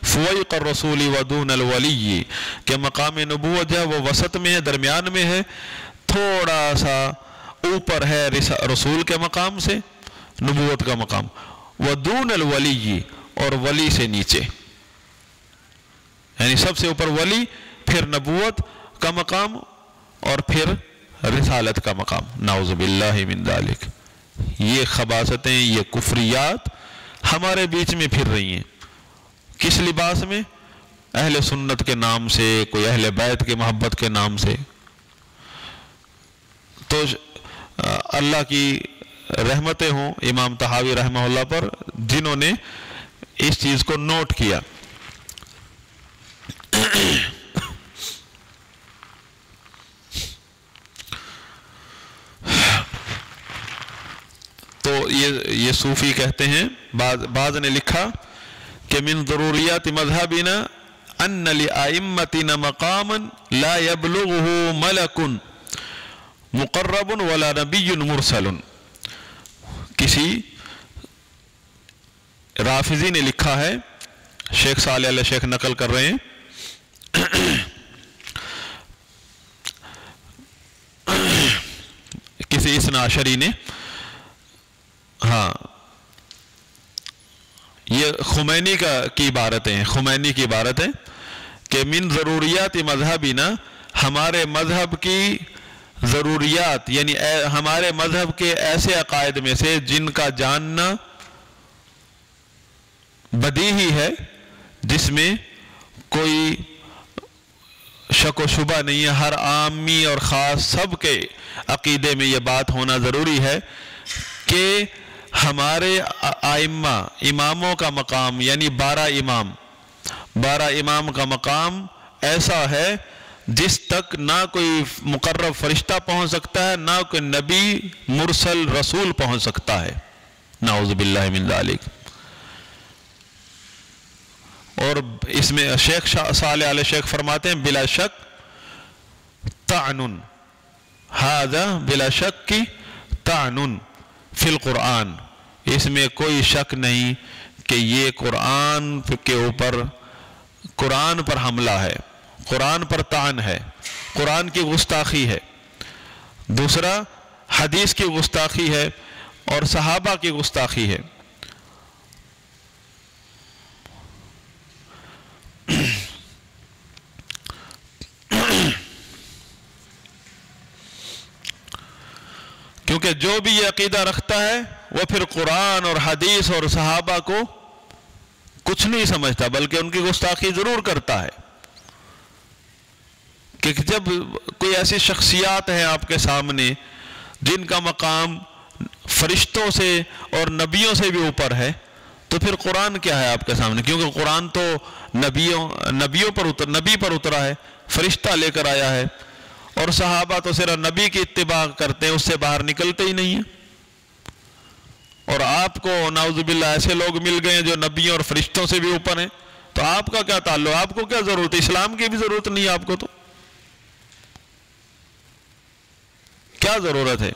فویق الرسول ودون الولی، کہ مقام نبوت جو ہے وہ وسط میں ہے، درمیان میں ہے، تھوڑا سا اوپر ہے رسول کے مقام سے، نبوت کا مقام، ودون الولی، اور ولی سے نیچے، یعنی سب سے اوپر ولی، پھر نبوت کا مقام، اور پھر رسالت کا مقام، نعوذ باللہ من ذالک۔ یہ خباثتیں، یہ کفریات ہمارے بیچ میں پھر رہی ہیں، کس لباس میں؟ اہل سنت کے نام سے، کوئی اہل بیت کے محبت کے نام سے۔ تو اللہ کی رحمتیں ہوں امام طحاوی رحمہ اللہ پر، جنہوں نے اس چیز کو نوٹ کیا۔ تو یہ صوفی کہتے ہیں، بعض نے لکھا کہ من ضروریات مذہبنا ان لأئمتنا مقاما لا يبلغه ملک مقرب ولا نبی مرسل۔ کسی رافضی نے لکھا ہے، شیخ صالح علیہ شیخ نقل کر رہے ہیں، کسی اثنا عشری نے، ہاں یہ خمینی کی عبارت ہے، خمینی کی عبارت ہے کہ من ضروریات مذہبنا، ہمارے مذہب کی ضروریات، یعنی ہمارے مذہب کے ایسے عقائد میں سے جن کا جاننا بدیہی ہے، جس میں کوئی شک و شبہ نہیں ہے، ہر عامی اور خاص سب کے عقیدے میں یہ بات ہونا ضروری ہے کہ ہمارے آئمہ اماموں کا مقام یعنی 12 امام کا مقام ایسا ہے جس تک نہ کوئی مقرب فرشتہ پہنچ سکتا ہے، نہ کوئی نبی مرسل رسول پہنچ سکتا ہے، نعوذ باللہ من ذالک۔ اور اس میں شیخ صالح علیہ شیخ فرماتے ہیں بلا شک طعن، ھذا بلا شک کی طعن فی القرآن، اس میں کوئی شک نہیں کہ یہ قرآن کے اوپر، قرآن پر حملہ ہے، قرآن پر طعن ہے، قرآن کی گستاخی ہے۔ دوسرا حدیث کی گستاخی ہے اور صحابہ کی گستاخی ہے۔ کیونکہ جو بھی یہ عقیدہ رکھتا ہے وہ پھر قرآن اور حدیث اور صحابہ کو کچھ نہیں سمجھتا، بلکہ ان کی گستاخی ضرور کرتا ہے۔ کہ جب کوئی ایسی شخصیات ہیں آپ کے سامنے جن کا مقام فرشتوں سے اور نبیوں سے بھی اوپر ہے، تو پھر قرآن کیا ہے آپ کے سامنے؟ کیونکہ قرآن تو نبی پر اترا ہے، فرشتہ لے کر آیا ہے، اور صحابہ تو صرف نبی کی اتباع کرتے ہیں، اس سے باہر نکلتے ہی نہیں ہیں۔ اور آپ کو نعوذ باللہ ایسے لوگ مل گئے ہیں جو نبیوں اور فرشتوں سے بھی اوپر ہیں، تو آپ کا کیا تعلق؟ آپ کو کیا ضرورت ہے؟ اسلام کی بھی ضرورت نہیں ہے آپ کو، تو کیا ضرورت ہے؟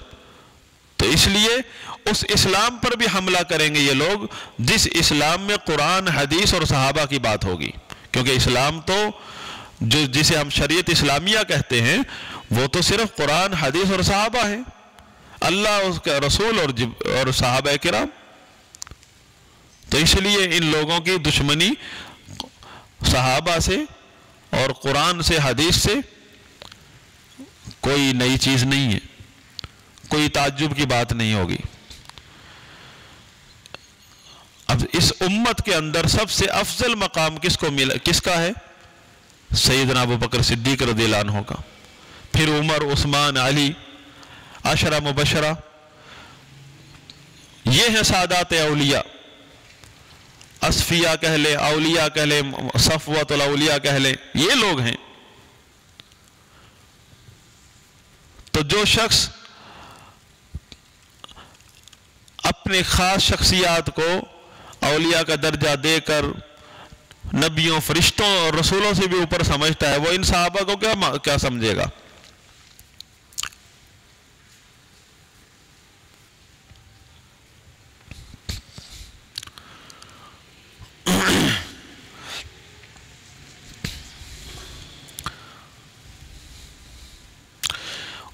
تو اس لیے اس اسلام پر بھی حملہ کریں گے یہ لوگ جس اسلام میں قرآن، حدیث اور صحابہ کی بات ہوگی۔ کیونکہ اسلام تو جسے ہم شریعت اسلامیہ کہتے ہیں وہ تو صرف قرآن، حدیث اور صحابہ ہے، اللہ، اس کا رسول اور صحابہ کرام۔ تو اس لیے ان لوگوں کی دشمنی صحابہ سے اور قرآن سے، حدیث سے کوئی نئی چیز نہیں ہے، کوئی تعجب کی بات نہیں ہوگی۔ اب اس امت کے اندر سب سے افضل مقام کس کا ہے؟ سیدنا ابو بکر صدیق رضی اللہ عنہ کا، پھر عمر، عثمان، علی، عشرہ مبشرہ، یہ ہیں سادات اولیاء، اصفیاء کہہ لیں، اولیاء کہہ لیں، صفوۃ الاولیاء کہہ لیں، یہ لوگ ہیں۔ تو جو شخص اپنے خاص شخصیات کو اولیاء کا درجہ دے کر نبیوں، فرشتوں اور رسولوں سے بھی اوپر سمجھتا ہے، وہ ان صحابہ کو کیا سمجھے گا؟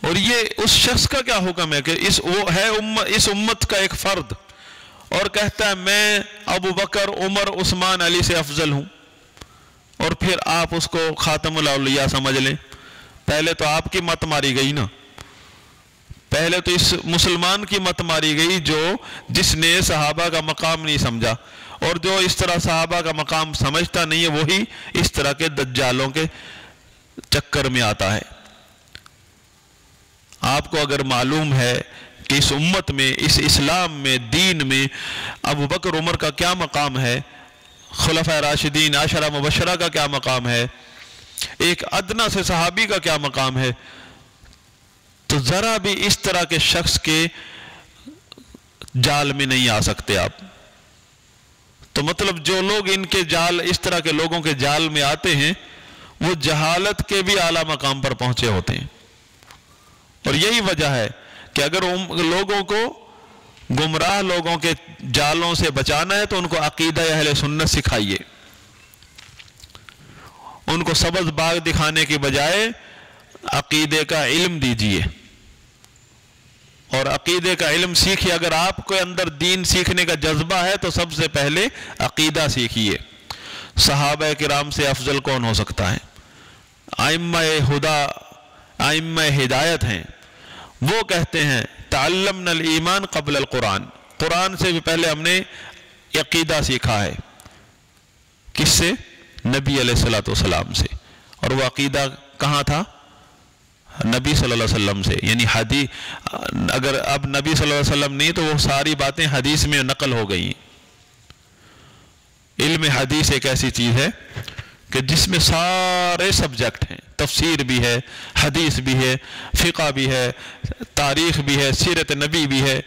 اور یہ اس شخص کا کیا حکم ہے کہ وہ ہے اس امت کا ایک فرد اور کہتا ہے میں ابو بکر، عمر، عثمان، علی سے افضل ہوں، اور پھر آپ اس کو خاتم الاولیاء سمجھ لیں۔ پہلے تو آپ کی مت ماری گئی نا، پہلے تو اس مسلمان کی مت ماری گئی جس نے صحابہ کا مقام نہیں سمجھا، اور جو اس طرح صحابہ کا مقام سمجھتا نہیں ہے وہی اس طرح کے دجالوں کے چکر میں آتا ہے۔ آپ کو اگر معلوم ہے کہ اس امت میں، اس اسلام میں، دین میں ابو بکر، عمر کا کیا مقام ہے، خلفاء راشدین، عشرہ مبشرہ کا کیا مقام ہے، ایک ادنا سے صحابی کا کیا مقام ہے، تو ذرا بھی اس طرح کے شخص کے جال میں نہیں آ سکتے آپ۔ تو مطلب جو لوگ ان کے جال، اس طرح کے لوگوں کے جال میں آتے ہیں وہ جہالت کے بھی اعلیٰ مقام پر پہنچے ہوتے ہیں۔ اور یہی وجہ ہے کہ اگر لوگوں کو، گمراہ لوگوں کے جالوں سے بچانا ہے تو ان کو عقیدہ اہل سنت سکھائیے، ان کو سبز باغ دکھانے کی بجائے عقیدے کا علم دیجیے، اور عقیدے کا علم سیکھیے۔ اگر آپ کے اندر دین سیکھنے کا جذبہ ہے تو سب سے پہلے عقیدہ سیکھیے۔ صحابہ کرام سے افضل کون ہو سکتا ہے؟ ائمہ ہدا، ائمہ ہدایت ہیں، وہ کہتے ہیں تعلمنا الایمان قبل القرآن، قرآن سے بھی پہلے ہم نے عقیدہ سیکھا ہے۔ کس سے؟ نبی علیہ الصلوۃ والسلام سے۔ اور وہ عقیدہ کہاں تھا؟ نبی صلی اللہ علیہ وسلم سے، یعنی حدیث، اگر اب نبی صلی اللہ علیہ وسلم نہیں تو وہ ساری باتیں حدیث میں نقل ہو گئی۔ علم حدیث ایک ایسی چیز ہے کہ جس میں سارے سبجیکٹ ہیں، تفسیر بھی ہے، حدیث بھی ہے، فقہ بھی ہے، تاریخ بھی ہے، سیرت نبی بھی ہے،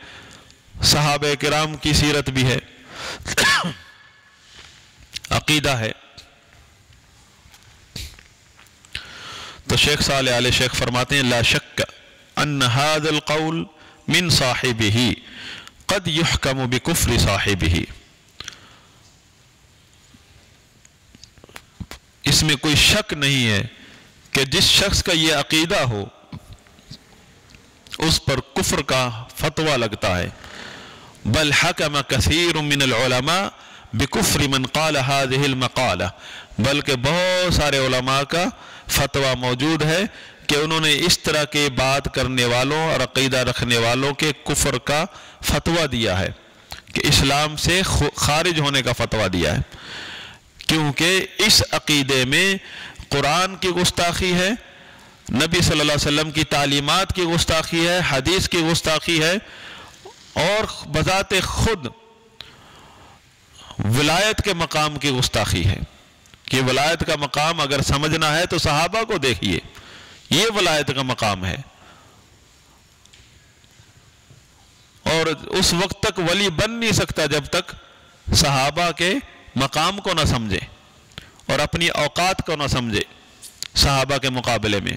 صحابہ کرام کی سیرت بھی ہے، عقیدہ ہے۔ تو شیخ صالح علیہ شیخ فرماتے ہیں لا شک ان هذا القول من صاحبہ قد يحکم بکفر صاحبہ، اس میں کوئی شک نہیں ہے کہ جس شخص کا یہ عقیدہ ہو اس پر کفر کا فتویٰ لگتا ہے۔ بل حکم کثیر من العلماء بکفر من قال هذه المقالہ، بلکہ بہت سارے علماء کا فتویٰ موجود ہے کہ انہوں نے اس طرح کے بات کرنے والوں اور عقیدہ رکھنے والوں کے کفر کا فتویٰ دیا ہے، کہ اسلام سے خارج ہونے کا فتویٰ دیا ہے، کیونکہ اس عقیدے میں قرآن کی گستاخی ہے، نبی صلی اللہ علیہ وسلم کی تعلیمات کی گستاخی ہے، حدیث کی گستاخی ہے، اور بذات خود ولایت کے مقام کی گستاخی ہے، کہ ولایت کا مقام اگر سمجھنا ہے تو صحابہ کو دیکھیے، یہ ولایت کا مقام ہے، اور اس وقت تک ولی بن نہیں سکتا جب تک صحابہ کے مقام کو نہ سمجھے اور اپنی اوقات کو نہ سمجھے صحابہ کے مقابلے میں۔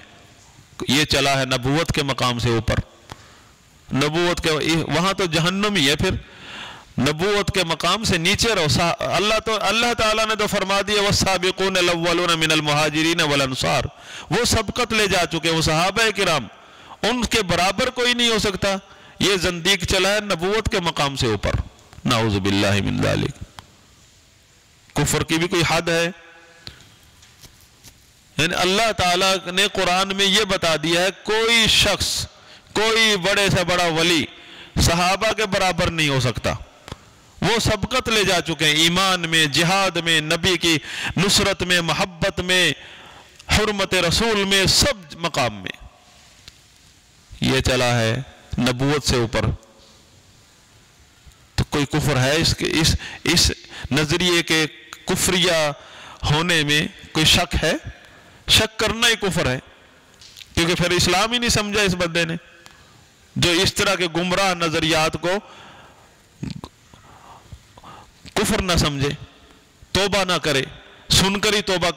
یہ چلا ہے نبوت کے مقام سے اوپر، نبوت کے وہاں تو جہنم ہی ہے، پھر نبوت کے مقام سے نیچے رہو۔ اللہ تعالیٰ نے تو فرما دیا والسابقون الاولون من المہاجرین والانصار، وہ سبقت لے جا چکے، وہ صحابہ کرام، ان کے برابر کوئی نہیں ہو سکتا۔ یہ زندیق چلا ہے نبوت کے مقام سے اوپر، نعوذ باللہ من ذالک۔ کفر کی بھی کوئی حد ہے؟ یعنی اللہ تعالیٰ نے قرآن میں یہ بتا دیا ہے کوئی شخص، کوئی بڑے سے بڑا ولی صحابہ کے برابر نہیں ہو سکتا، وہ سبقت لے جا چکے ہیں ایمان میں، جہاد میں، نبی کی نصرت میں، محبت میں، حرمت رسول میں، سب مقام میں۔ یہ چلا ہے نبوت سے اوپر، تو کوئی کفر ہے اس نظریے کے کفریہ ہونے میں کوئی شک ہے؟ شک کرنا ہی کفر ہے، کیونکہ پھر اسلام ہی نہیں سمجھا اس بندے نے، جو اس طرح کے گمراہ نظریات کو کفر نہ سمجھے، توبہ نہ کرے، سن کر ہی توبہ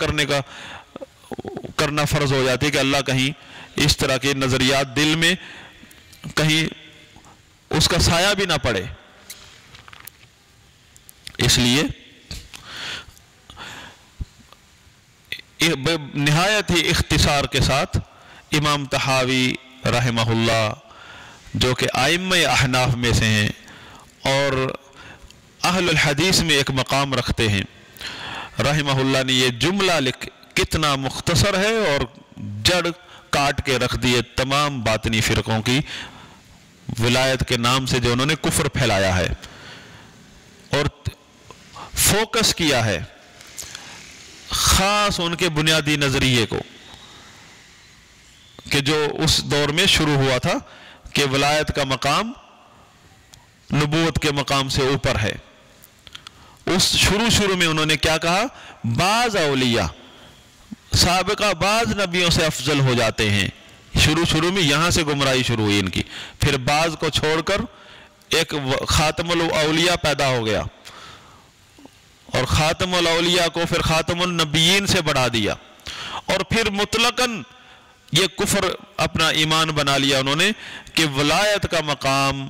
کرنا فرض ہو جاتی ہے کہ اللہ کہیں اس طرح کے نظریات دل میں کہیں اس کا سایہ بھی نہ پڑے۔ اس لیے نہایت ہی اختصار کے ساتھ امام طحاوی رحمہ اللہ، جو کہ ائمہ احناف میں سے ہیں اور اہل الحدیث میں ایک مقام رکھتے ہیں، رحمہ اللہ نے یہ جملہ کتنا مختصر ہے اور جڑ کاٹ کے رکھ دیے تمام باطنی فرقوں کی ولایت کے نام سے جو انہوں نے کفر پھیلایا ہے، اور فوکس کیا ہے خاص ان کے بنیادی نظریے کو، کہ جو اس دور میں شروع ہوا تھا کہ ولایت کا مقام نبوت کے مقام سے اوپر ہے۔ اس شروع میں انہوں نے کیا کہا؟ بعض اولیاء سابقہ بعض نبیوں سے افضل ہو جاتے ہیں۔ شروع میں یہاں سے گمراہی شروع ہوئی ان کی، پھر بعض کو چھوڑ کر ایک خاتم الاولیاء پیدا ہو گیا، اور خاتم الاولیاء کو پھر خاتم النبیین سے بڑھا دیا، اور پھر مطلقاً یہ کفر اپنا ایمان بنا لیا انہوں نے کہ ولایت کا مقام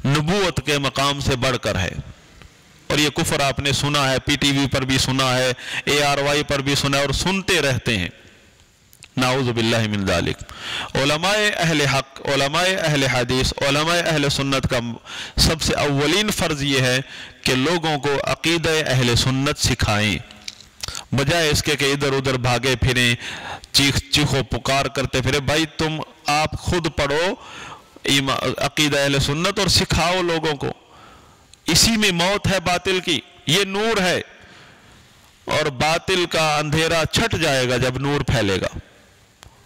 نبوت کے مقام سے بڑھ کر ہے۔ اور یہ کفر آپ نے سنا ہے، پی ٹی وی پر بھی سنا ہے، ARY پر بھی سنا ہے، اور سنتے رہتے ہیں، نعوذ باللہ من ذالک۔ علماء اہل حق، علماء اہل حدیث، علماء اہل سنت کا سب سے اولین فرض یہ ہے کہ لوگوں کو عقیدہ اہل سنت سکھائیں، بجائے اس کے کہ ادھر ادھر بھاگے پھریں، چیخو پکار کرتے پھرے۔ بھائی تم آپ خود پڑھو عقیدہ اہل سنت اور سکھاؤ لوگوں کو، اسی میں موت ہے باطل کی، یہ نور ہے، اور باطل کا اندھیرا چھٹ جائے گا جب نور پھیلے گا۔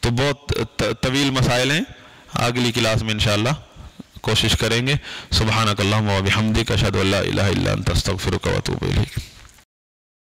تو بہت طویل مسائل ہیں، اگلی کلاس میں انشاءاللہ کوشش کریں گے۔ سبحانک اللہم و بحمدک، اشہد ان لا الہ الا انت، استغفرک و اتوب الیک۔